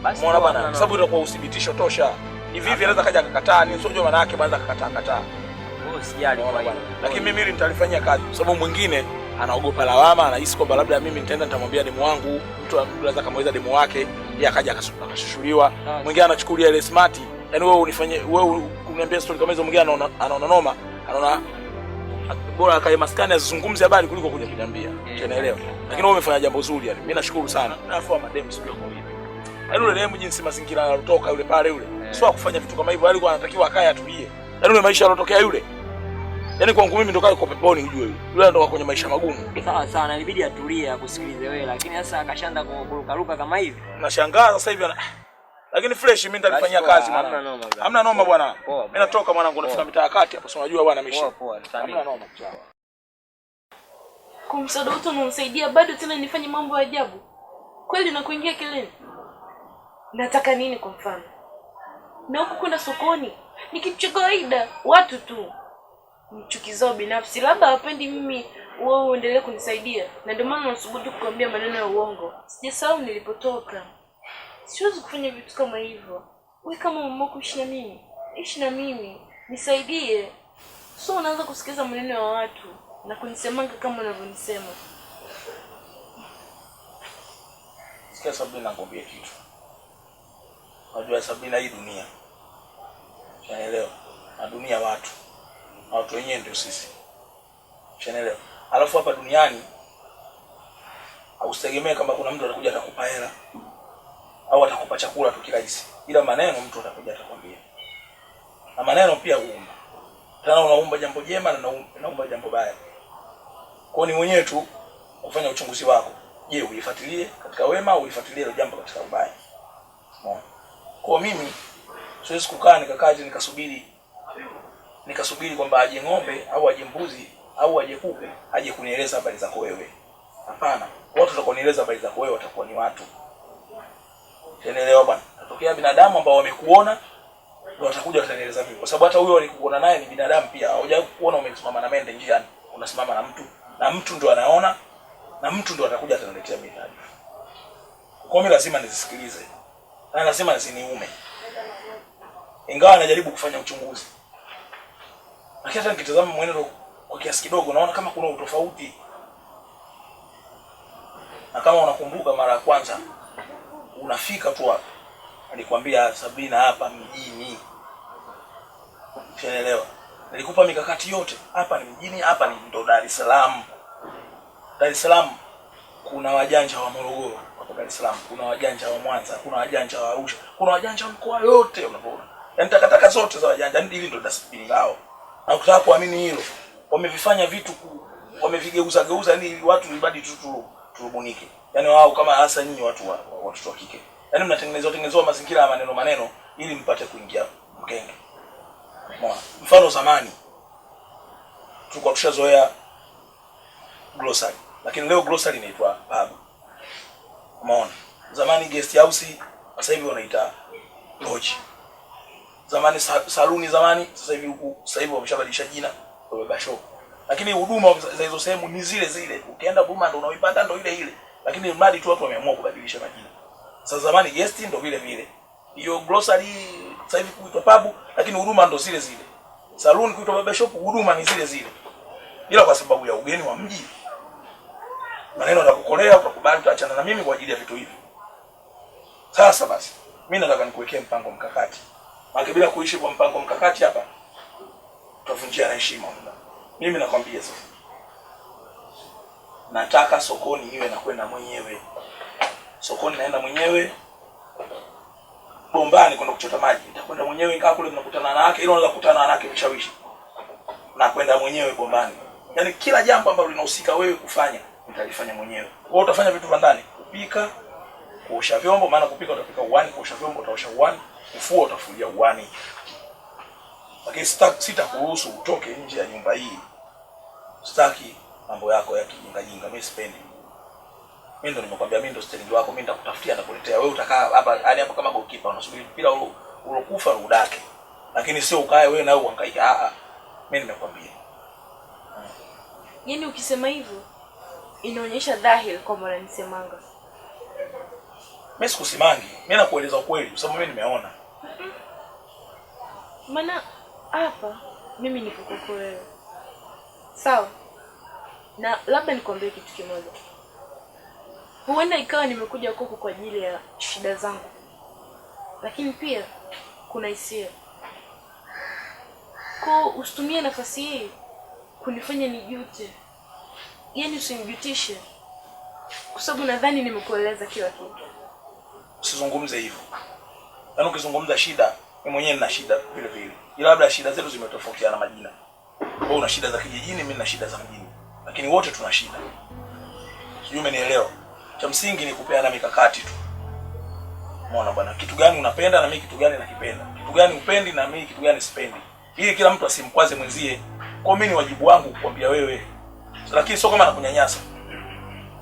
Basi muona bana, kwa sababu itakuwa uthibitisho tosha. Hivi anaweza kaja akakataa, ni sio maana yake bwana akakataa. Oh, sijali kwa hiyo. Lakini mimi hili nitalifanyia kazi kwa sababu mwingine anaogopa lawama, anahisi kwamba labda mimi nitaenda nitamwambia demu wangu, mtu anaweza kamweza demu wake, yeye akaja akashushuliwa. Mwingine anachukulia ile smart. Yaani wewe uniambia story kama hizo, mwingine anaona noma, anaona bora akae maskani azungumze habari kuliko kuja kuniambia. Unaelewa? Lakini wewe umefanya jambo zuri yani. Mimi nashukuru sana. Alafu madem sio kwa hivi. Yaani yule demu jinsi mazingira yalotoka yule pale yule. Sio kufanya vitu kama hivyo, alikuwa anatakiwa akae atulie. Yaani yule maisha yalotokea yule. Yaani kwangu mimi ndo kale kwa peponi ujue yule. Yule ndo kwenye maisha magumu. Sawa sana, ilibidi atulie akusikilize wewe, lakini sasa akashanda kuruka kama hivi. Nashangaa sasa hivi lakini fresh mimi nitalifanyia kazi bwana. Hamna noma bwana. Mimi natoka mwanangu nafika mitaa kati hapo, si unajua bwana mishi. Hamna noma. Kwa msaada wote unaomsaidia bado tena nifanye mambo ya ajabu. Kweli na kuingia kileni. Nataka nini kwa mfano? Na huko kwenda sokoni ni kitu cha kawaida, watu tu mchukizao binafsi, labda hawapendi mimi wewe uendelee kunisaidia, na ndio maana nasubutu kukuambia maneno ya uongo. Sijasahau nilipotoka. Siwezi kufanya vitu kama hivyo. Wewe kama mama kuishi na mimi, ishi na mimi, nisaidie. Sio unaanza kusikiza maneno ya watu na kunisemanga kama unavyonisema. Sikia Sabina, nakwambia kitu. Unajua Sabina, hii dunia. Unaelewa? Na dunia watu wenyewe ndio sisi. Unaelewa? Alafu hapa duniani usitegemee kama kuna mtu atakuja atakupa hela au atakupa chakula tu kirahisi. Ila maneno mtu atakuja atakwambia. Na maneno pia huumba. Tena unaumba jambo jema na unaumba jambo baya. Kwa ni mwenyewe tu kufanya uchunguzi wako. Je, uifuatilie katika wema au uifuatilie ile jambo katika ubaya? Kwa mimi siwezi kukaa nikasubiri kwamba aje ng'ombe au aje mbuzi au aje kupe aje kunieleza habari zako wewe. Hapana. Watu watakonieleza habari zako wewe watakuwa ni watu. Unaelewa bwana? Natokea binadamu ambao wamekuona ndio watakuja watanieleza mimi. Kwa sababu hata huyo alikuona naye ni binadamu pia. Haujawahi kuona umesimama na mende njiani. Unasimama na mtu ndio anaona na mtu ndio atakuja ataniletea mimi taarifa. Kwa mimi lazima nizisikilize. Na lazima nisiniume. Ingawa najaribu kufanya uchunguzi. Lakini hata nikitazama mwenendo kwa kiasi kidogo naona kama kuna utofauti. Na kama unakumbuka mara ya kwanza unafika tu hapa. Alikwambia Sabina hapa mjini. Unaelewa? Nilikupa mikakati yote. Hapa ni mjini, hapa ni ndo Dar es Salaam. Dar es Salaam kuna wajanja wa Morogoro, hapo Dar es Salaam kuna wajanja wa Mwanza, kuna wajanja wa Arusha, kuna wajanja wa mkoa yote unapoona. Yaani takataka zote za wajanja, hili ndo dustbin lao. Na ukitaka kuamini hilo, wamevifanya vitu wamevigeuza ili watu ibadi turubunike. Yaani wao kama hasa nyinyi watu wa kike. Yaani mnatengenezwa mazingira ya maneno ili mpate kuingia mkenge. Umeona? Mfano zamani tulikuwa tushazoea glossary. Lakini leo glossary inaitwa pub. Umeona? Zamani guest house, sasa hivi wanaita lodge. Zamani saluni sasa hivi wameshabadilisha jina kwa barber shop. Lakini huduma za hizo sehemu ni zile zile. Ukienda huduma ndio unaoipata ndio ile ile. Lakini mradi tu watu wameamua kubadilisha majina. Sasa zamani guest ndio vile vile. Hiyo glossary sasa hivi kuitwa pub, lakini huduma ndio zile zile. Saluni kuitwa barber shop, huduma ni zile zile. Ila kwa sababu ya ugeni wa mji maneno yatakukolea, utakubali utaachana na mimi kwa ajili ya vitu hivi. Sasa basi, mimi nataka nikuwekee mpango mkakati. Maana bila kuishi kwa mpango mkakati hapa tutavunjia heshima. Mimi nakwambia sasa. Nataka sokoni niwe nakwenda mwenyewe. Sokoni naenda mwenyewe. Bombani kwenda kuchota maji. Nitakwenda mwenyewe, ingawa kule tunakutana na wake, ile unaweza kukutana na wake mshawishi. Na kwenda mwenyewe bombani. Yaani kila jambo ambalo linahusika wewe kufanya nitalifanya mwenyewe. Wewe utafanya vitu vya ndani, kupika, kuosha vyombo, maana kupika utapika uani, kuosha vyombo utaosha uani, kufua utafulia uani. Lakini sitakuruhusu utoke nje ya nyumba hii. Sitaki mambo yako ya kijinga. Mimi sipendi. Mimi ndo nimekwambia, mimi ndo stendi wako, mimi nitakutafutia na kuletea. Wewe utakaa hapa hadi hapa kama goalkeeper unasubiri mpira ulokufa udake. Lakini sio ukae wewe na uhangaike. Mimi nimekwambia. Yaani ukisema hivyo inaonyesha dhahiri kwamba unanisemanga. Mimi sikusimangi. Mimi nakueleza ukweli kwa sababu mimi nimeona. Maana hapa mimi niko kwako wewe. Sawa? Na labda nikwambie kitu kimoja. Huenda ikawa nimekuja kwako kwa ajili ya shida zangu. Lakini pia kuna hisia. Kwa usitumie nafasi hii kunifanya nijute. Yaani usinijutishe. Kwa sababu nadhani nimekueleza kila kitu. Usizungumze hivyo. Yaani ukizungumza shida, mimi mwenyewe nina shida vile vile. Ila labda shida zetu zimetofautiana majina. Wewe una shida za kijijini, mimi nina shida za mjini. Lakini wote tuna shida. Sijui umenielewa. Cha msingi ni kupeana mikakati tu. Umeona bwana, kitu gani unapenda na mimi kitu gani nakipenda. Kitu gani upendi na mimi kitu gani sipendi. Ili kila mtu asimkwaze mwenzie. Kwa mimi ni wajibu wangu kukwambia wewe. Lakini sio kama nakunyanyasa.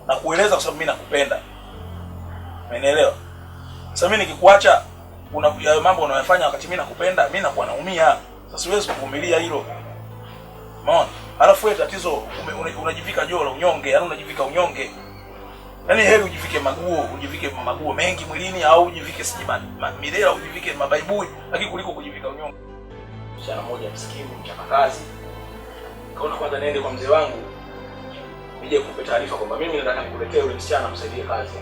Na kueleza kwa sababu mimi nakupenda. Umenielewa? Sasa mimi nikikuacha unakuja mambo unayofanya wakati mimi nakupenda, mimi nakuwa naumia. Sasa siwezi kuvumilia hilo. Umeona? Alafu wewe tatizo unajivika jola unyonge, yaani unajivika unyonge. Yaani heri ujivike maguo mengi mwilini au ujivike mirela, ujivike mabaibui, lakini kuliko kujivika unyonge. Msichana mmoja msikimu, mchapakazi. Kaona kwanza niende kwa mzee wangu. Nije kukupa taarifa kwamba mimi nataka nikuletee yule msichana msaidie kazi.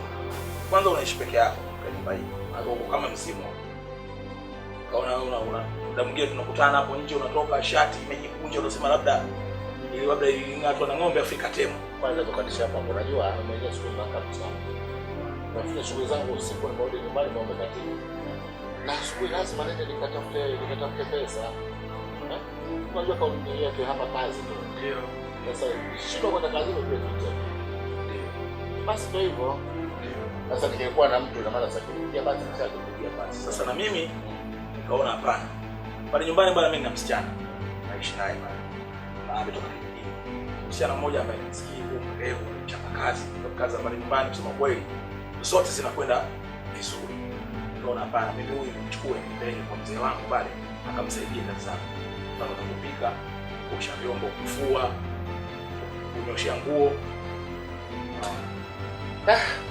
Kwanza unaishi peke yako kwa nyumba hii. Hapo kama msimu. Kaona una muda mwingine tunakutana hapo nje, unatoka shati imejikunja, unasema labda ilingatwa na ng'ombe Afrika temu. Kwanza tukadisha hapa, unajua mwenyewe siku mpaka mchana. Nafanya shughuli zangu usiku na bado nyumbani naomba katibu. Na asubuhi lazima nende nikatafute pesa. Unajua kwa nini yake hapa kazi tu. Ndio. Sasa shida kwenda kazi ndio kitu. Basi ndio hivyo. Sasa ningekuwa na mtu na maana sasa kupigia basi nishakupigia basi. Sasa na mimi nikaona hapana. Pale nyumbani bwana mimi na msichana. Naishi naye bwana. Na ametoka kijijini. Msichana mmoja ambaye ni msikivu, mrefu, mchapakazi, kazi pale nyumbani kusema kweli. Zote zinakwenda vizuri. Nikaona hapana, mimi huyu nimchukue nipeleke kwa mzee wangu pale akamsaidia kazi zangu. Kama kupika, kuosha vyombo, kufua, kunyoshia nguo.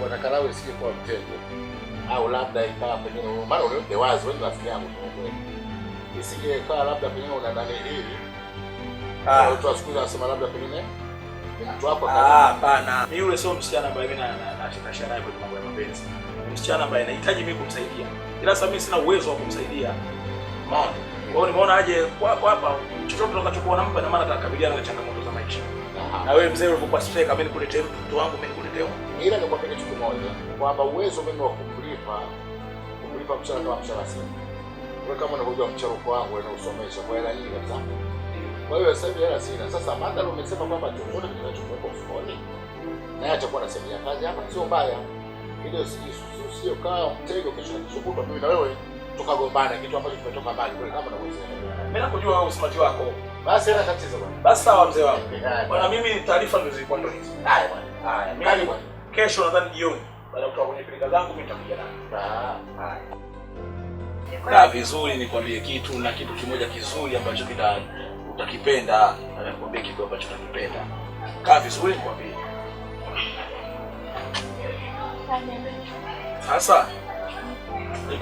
Bwana Kalawe isije kwa mtego. Au labda ikawa pengine maana unampe wazi wewe rafiki yangu kwa kweli. Isije ikawa labda pengine una ndani hili. Watu wasikuza wasema labda pengine ni mtu wako hapana. Mimi yule sio msichana ambaye mimi nashikasha naye kwa mambo ya mapenzi. Ni msichana ambaye anahitaji mimi kumsaidia. Ila sasa mimi sina uwezo wa kumsaidia. Umeona? Kwa hiyo nimeona aje kwako hapa chochote tutakachokuwa nampa na maana atakabiliana na changamoto za maisha. Na wewe mzee ulivyokuwa streka mimi nikuletee mtoto wangu mimi nikuletee. Ila ni kwa kitu kimoja kwamba uwezo mimi wa kumlipa mshahara kama mshahara sasa. Wewe kama unavyojua mshahara wangu wewe unasomesha kwa hela nyingi kabisa. Kwa hiyo sasa hela sina. Sasa madhara umesema kwamba chochote kinachokuwa kwa mfukoni na atakuwa anasemia kazi hapa sio mbaya. Ile sio kama mtego kesho kishukuta mimi na wewe tukagombana kitu ambacho tumetoka mbali kule kama unavyosema. Mimi nakujua wewe usimati wako. Basi hela tatizo bwana. Basi sawa mzee wangu. Bwana mimi taarifa ndio zilikuwa ndio hizo. Haya bwana. Haya mimi kesho nadhani jioni baada ya kutoka kwenye pilika zangu mimi nitakuja naye. Haya. Kaa vizuri nikwambie kitu na kitu kimoja kizuri ambacho utakipenda, na nikwambie kitu ambacho utakipenda. Kaa vizuri nikwambie. Sasa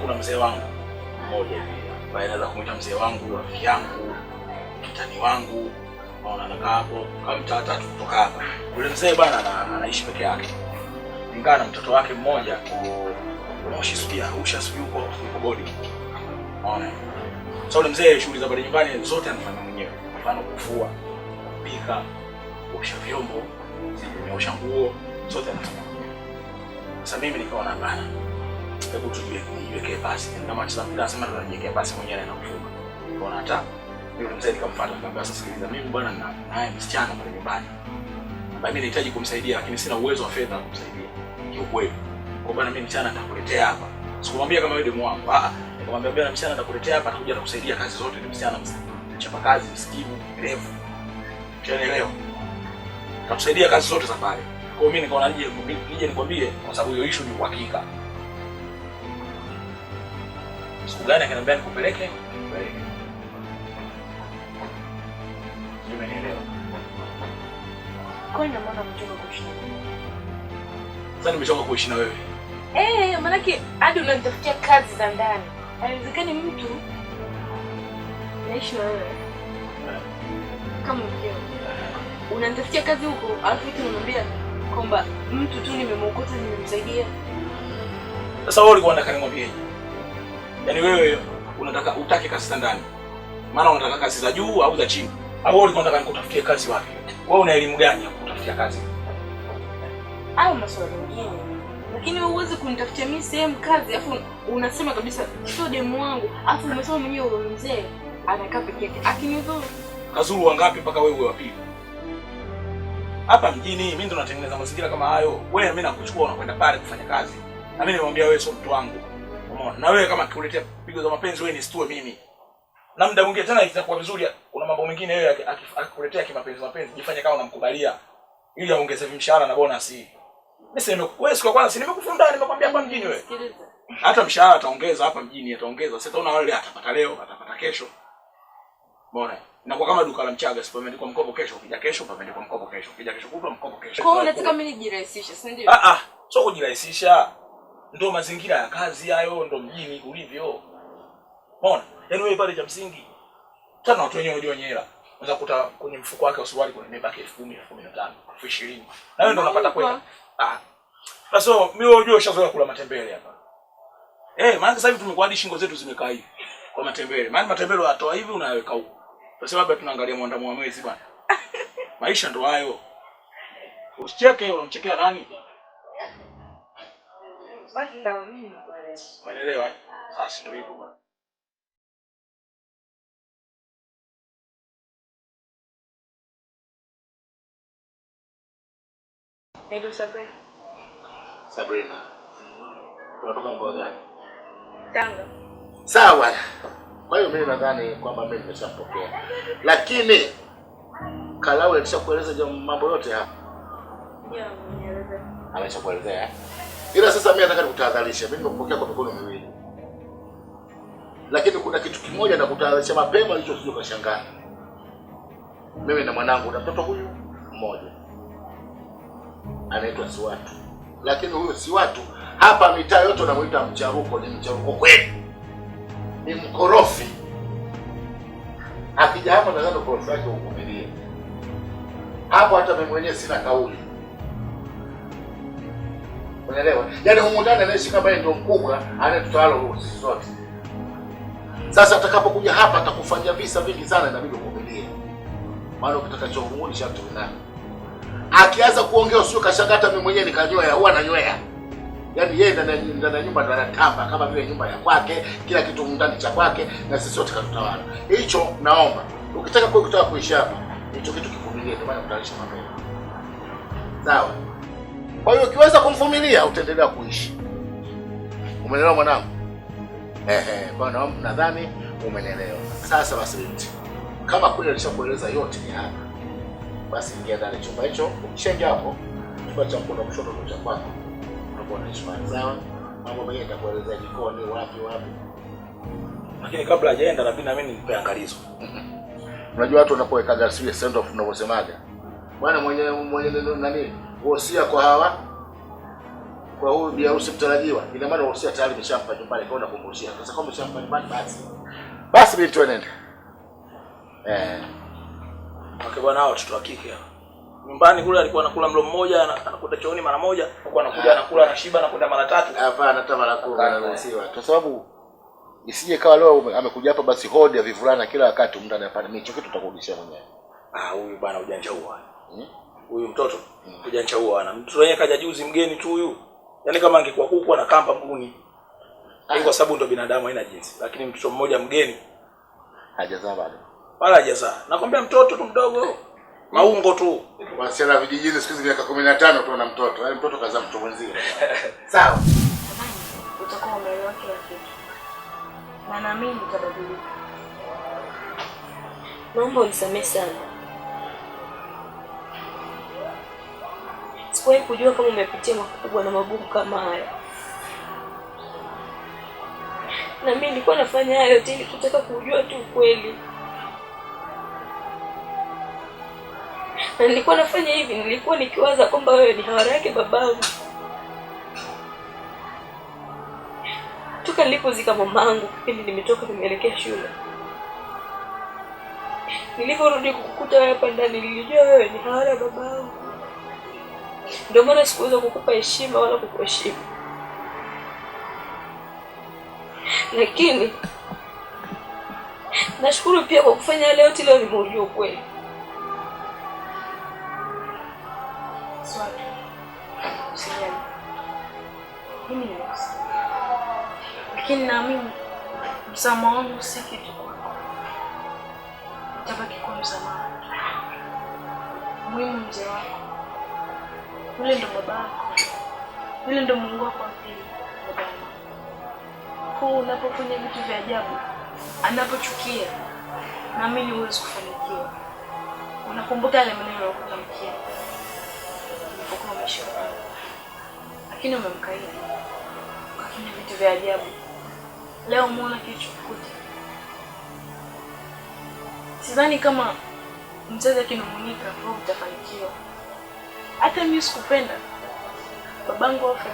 kuna mzee wangu mmoja hivi ambaye naweza kumuita mzee wangu, rafiki yangu, kitani wangu. Naona anakaa hapo kama mtaa tatu kutoka hapa. Yule mzee bwana anaishi peke yake. Ingawa na mtoto wake mmoja ushasikia huko bodi. Naona. Sasa yule mzee shughuli za pale nyumbani zote anafanya mwenyewe. Mfano kufua, kupika, kuosha vyombo, kuosha nguo, zote anafanya mwenyewe. Sasa mimi nikaona hapana. Hebu tujiwekee basi. Kama tunasema tunajiwekea basi mwenyewe na kufunga. Naona hata yule mzee nikamfuata nikamwambia sasa sikiliza mimi bwana naye msichana pale nyumbani. Mimi nahitaji kumsaidia lakini sina uwezo wa fedha kumsaidia. Kiukweli. Kwa bwana mimi mchana nitakuletea hapa. Sikumwambia kama wewe demu wangu. Nikamwambia bwana mchana nitakuletea hapa atakuja kukusaidia kazi zote ni mchana mchapa kazi, msikivu, mrefu. Unaelewa? Atakusaidia kazi zote za pale. Kwa hiyo mimi nikaona nije nikwambie kwa sababu hiyo issue ni uhakika. Siku gani akaniambia nikupeleke? Nimeelewa. Kwa nini mama mtoka kuishi? Sasa nimechoka kuishi na wewe. Maanake hadi unanitafutia kazi za ndani. Haiwezekani mtu naishi na wewe kama mkeo. Unanitafutia kazi huko, alafu eti unaniambia kwamba mtu tu nimemwokota nimemsaidia. Sasa wewe ulikuwa unataka nimwambieje? Yaani wewe unataka utake kazi za ndani. Maana unataka kazi za juu au za chini? Au wewe ulikuwa unataka nikutafutie kazi wapi? Wewe una elimu gani ya kutafutia kazi? Au maswali mengine. Lakini wewe uweze kunitafutia mimi sehemu kazi, afu unasema kabisa sio demu wangu, afu umesema mwenyewe wewe mzee anakaa peke yake. Akinidhuru. Kazuru wangapi mpaka wewe wa pili? Hapa mjini mimi ndo natengeneza mazingira kama hayo. Wewe mimi nakuchukua unakwenda pale kufanya kazi. Na mimi nimwambia wewe sio mtu wangu. Umeona? Na wewe kama kuletea pigo za mapenzi wewe nisitue mimi. Na muda mwingine tena itakuwa vizuri kuna mambo mengine wewe akikuletea kimapenzi jifanye kama unamkubalia ili aongeze mshahara na bonus. Mimi wewe siku kwanza nimekufunda nimekwambia hapa mjini wewe. Hata mshahara ataongeza hapa mjini ataongeza. Sasa utaona wale atapata leo, atapata kesho. Umeona? Inakuwa kama duka la Mchaga, sipomeandikwa mkopo kesho, ukija kesho pameandikwa mkopo kesho, ukija kesho kutwa mkopo kesho. Kwa hiyo unataka mimi nijirahisishe, si ndio? Sio kujirahisisha. Ndio mazingira ya kazi hayo, ndio mjini ulivyo. Umeona? Yaani wewe pale cha msingi tena watu wenyewe unajua nyera. Unaweza kukuta kwenye mfuko wake usuwali kuna imebaki 10,000, 15,000, 20,000. Na wewe ndio unapata kwenda. Sasa mimi unajua ushazoea kula matembele hapa. Maana sasa hivi tumekuwa hadi shingo zetu zimekaa hivi kwa matembele. Maana matembele unatoa hivi unaweka huko. Kwa sababu tunaangalia mwandamo wa mwezi bwana. Maisha ndo hayo. Usicheke, unamchekea nani? Basi ndio mimi. Unaelewa? Sasa ndio hivyo bwana. Ndio Sabrina. Sabrina. Unatoka mkoa gani? Tanga. Sawa. Kwa hiyo mimi nadhani kwamba mimi nimeshapokea. Lakini Kalawe alishakueleza mambo yote hapa. Nieleze. Ameshakuelezea. Ila sasa mimi nataka nikutahadharishe. Mimi nimekupokea kwa mikono miwili. Lakini kuna kitu kimoja nakutahadharisha mapema hicho sio kashangaa. Mimi na mwanangu na mtoto huyu mmoja. Anaitwa Siwatu. Lakini huyo Siwatu hapa mitaa yote wanamuita mcharuko, ni mcharuko kweli. Ni mkorofi. Akija hapa nadhani ukorofi wake uvumilie. Hapo hata mimi mwenyewe sina kauli. Unaelewa? Yaani humu ndani anaishi kama yeye ndio mkubwa, anayetutawala sisi sote. Sasa atakapokuja hapa atakufanyia visa vingi sana inabidi uvumilie. Maana ukitaka chohumuni sharti unani. Akianza kuongea usio kashangaa hata mimi mwenyewe nikanyoya, huwa nanyoya. Yaani yeye ndani ya nyumba ndo anatamba kama vile nyumba ya kwake, kila kitu ndani cha kwake na sisi sote katutawala. Hicho naomba. Ukitaka kutaka kuishi hapa, hicho kitu kivumilie ndio maana utaishi mapema. Sawa? Kwa hiyo ukiweza kumvumilia utaendelea kuishi. Umeelewa mwanangu? Kwa nadhani umenielewa. Sasa basi binti. Kama kweli alishakueleza yote ni hapa. Basi ingia ndani chumba hicho, ukishaingia hapo, chumba cha mkono kushoto ndio cha kwako. Unakuwa unaishi sawa? Mambo mengi nitakuelezea jikoni wapi. Lakini kabla hajaenda na mimi nipe angalizo. Unajua watu wanapoweka sio send off unavyosemaga. Bwana mwenye nani? Wosia kwa hawa. Kwa huyu bi harusi mtarajiwa. Ina maana wosia tayari umeshampa nyumbani kwa unakumbushia. Sasa kama umeshampa nyumbani basi. Basi binti nenda. Okay bwana, hao watoto wa kike nyumbani kule alikuwa anakula mlo mmoja, anakwenda chooni mara moja, alikuwa anakuja anakula na shiba na kwenda mara 3. Hapana, hata mara 10 anaruhusiwa. Kwa sababu isije kawa leo amekuja hapa basi hodi ya vivulana kila wakati ndani hapa mimi hicho kitu tutakurudishia mwenyewe. Huyu bwana ujanja huo. Huyu mtoto ujanja huo ana. Mtoto wenyewe kaja juzi mgeni tu huyu. Yaani kama angekuwa kuku na kamba mguuni. Kwa sababu ndo binadamu haina jinsi. Lakini mtoto mmoja mgeni hajazaa bado. Wala hajazaa. Nakwambia mtoto tu mdogo. Maungo tu. Wasichana vijijini siku hizi miaka 15 tu na mtoto. Yaani mtoto kazaa mtu mwenzie. Sawa. kujua kila kitu. Na naamini nitabadilika. Naomba unisamehe sana. Sikuwahi kujua kama umepitia makubwa na magumu kama haya. Na mimi nilikuwa nafanya hayo yote ili kutaka kujua tu ukweli. Na nilikuwa nafanya hivi, nilikuwa nikiwaza kwamba wewe ni hawara yake babangu. Toka nilipozika mamangu, kipindi nimetoka nimeelekea shule. Niliporudi kukukuta wewe hapa ndani, nilijua wewe ni hawara babangu. Ndio maana sikuweza kukupa heshima wala kukuheshimu. Lakini nashukuru pia kwa kufanya leo leo nimeujua ukweli. Swali. Usijali. Mimi nimekusikia. Lakini naamini msamaha wangu si kitu kwako. Nitabaki kwa msamaha. Muhimu mzee wako. Yule ndo babako. Yule ndo Mungu wako wa pili, babako. Kwa unapofanya vitu vya ajabu, anapochukia, naamini huwezi kufanikiwa. Unakumbuka yale maneno yalokutamkia. Ulipokuwa umeshauri. Lakini umemkaidi. Ukafanya vitu vya ajabu. Leo umeona kilichokukuta. Sidhani kama mzazi akinung'unika wewe utafanikiwa. Hata mimi sikupenda babangu afe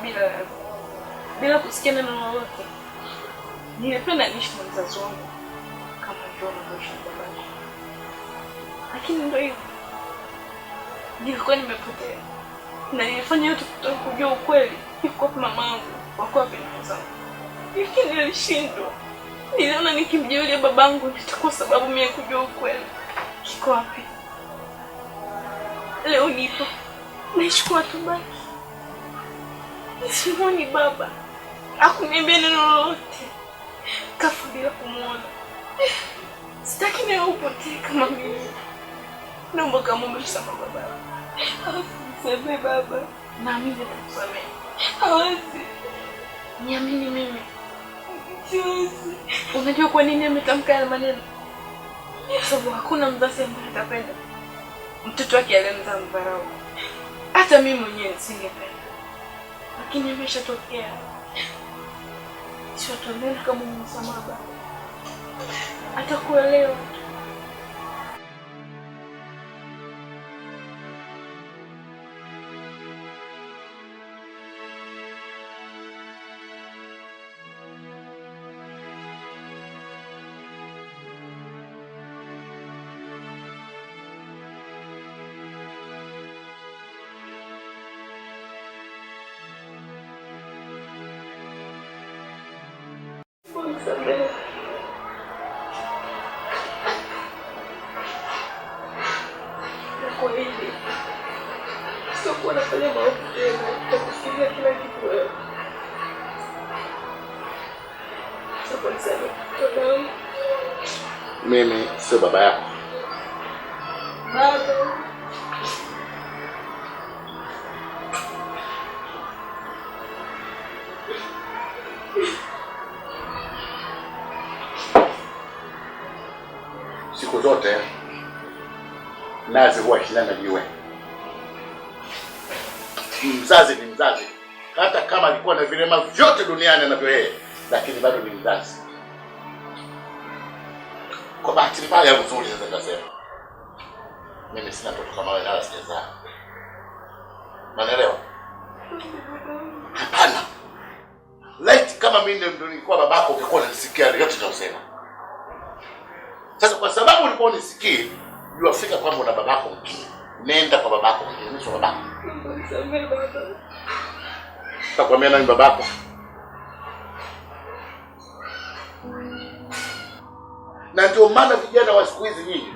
bila kusikia neno lolote. Nilipenda niishi na mzazi wangu kama ndio naishi na babangu. Lakini ndio hivyo. Nilikuwa nimepotea. Na nilifanya yote kutaka kujua ukweli. Yuko kwa mamangu, wako wapi mzangu. Lakini nilishindwa. Niliona nikimjeulia babangu nitakuwa sababu mimi kujua ukweli. Kiko wapi? Leo nipo. Nashukuru tu baki. Simuoni baba. Hakuniambia neno lolote. Kafa bila kumuona. Sitaki nawe upotee kama mimi. Naomba kama umesema baba. Sema baba. Na mimi nitakusamehe. Hawezi. Niamini mimi. Siwezi. Unajua kwa nini ametamka yale maneno? Kwa sababu hakuna mzazi ambaye atapenda mtoto wake aliyemzaa mdharau. Hata mimi mwenyewe nisingependa. Lakini imeshatokea. Sio tunaona kama msamaha baba. Atakuelewa. Kwa hivi sio nafanya maovu tena, nitakufikiria kila kitu wewe. Sio niseme baba. Mimi sio baba yako. Baba. Siku zote nazi huwa shindana jiwe. Mzazi ni mzazi. Hata kama alikuwa na vilema vyote duniani anavyo yeye, lakini bado ni mzazi. Kwa bahati mbaya nzuri sasa nitasema. Mimi sina mtoto kama wewe na sijazaa. Unaelewa? Hapana. Light kama mimi ndio nilikuwa babako ungekuwa unanisikia yote tunasema. Sasa kwa sababu ulikuwa unisikii, jua fika kwamba una babako mwingine. Nenda kwa babako mwingine, mimi sio babako. Nisamehe baba. Takwambia nani babako? Na ndio maana vijana wa siku hizi nyinyi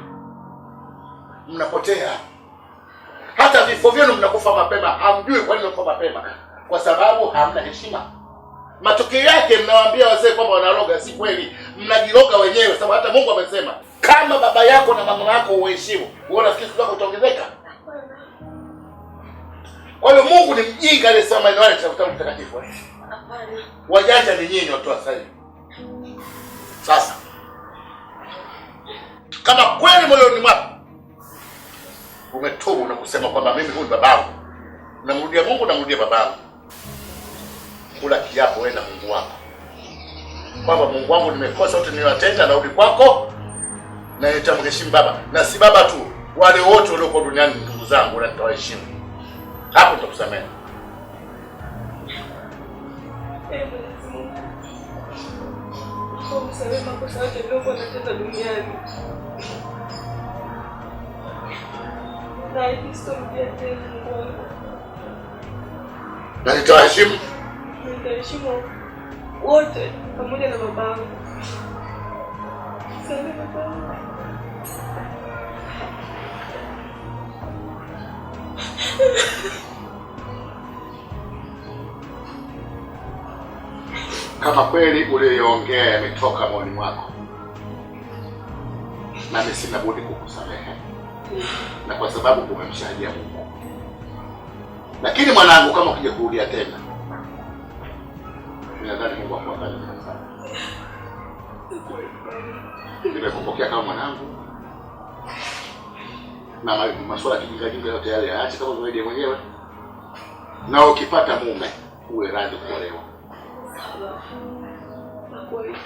mnapotea. Hata vifo vyenu mnakufa mapema, hamjui kwa nini mnakufa mapema. Kwa sababu hamna heshima. Matokeo yake mnawaambia wazee kwamba wanaroga, si kweli. Mnajiroga wenyewe sababu hata Mungu amesema kama baba yako na mama yako uheshimu, wewe unafikiri siku zako utaongezeka? Kwa hiyo Mungu ni mjinga aliyesema maneno yale ya mtakatifu. Wajanja ni nyinyi watu wa sasa. Sasa kama kweli moyoni mwako umetoka na kusema kwamba mimi huyu babangu, namrudia Mungu, namrudia babangu, kula kiapo wewe na Mungu wako kwamba Mungu wangu, nimekosa yote niliyotenda, narudi kwako na nitamheshimu baba, na si baba tu, wale wote walioko duniani ndugu zangu, na nitawaheshimu. Hapo nitakusamehe. Na nitawaheshimu. Nitaheshimu wote pamoja na babangu. Asante babangu. Kama kweli uliyoongea yametoka moyoni mwako, nami sina budi kukusamehe, na kwa sababu umemshahadia Mungu. Lakini mwanangu, kama ukija kurudia tena, ninadhani Mungu akuangalie sana. Nimekupokea kama mwanangu, na masuala kijinga yote yale yaache kama wewe mwenyewe, na ukipata mume uwe radhi kuolewa. Nakuahidi.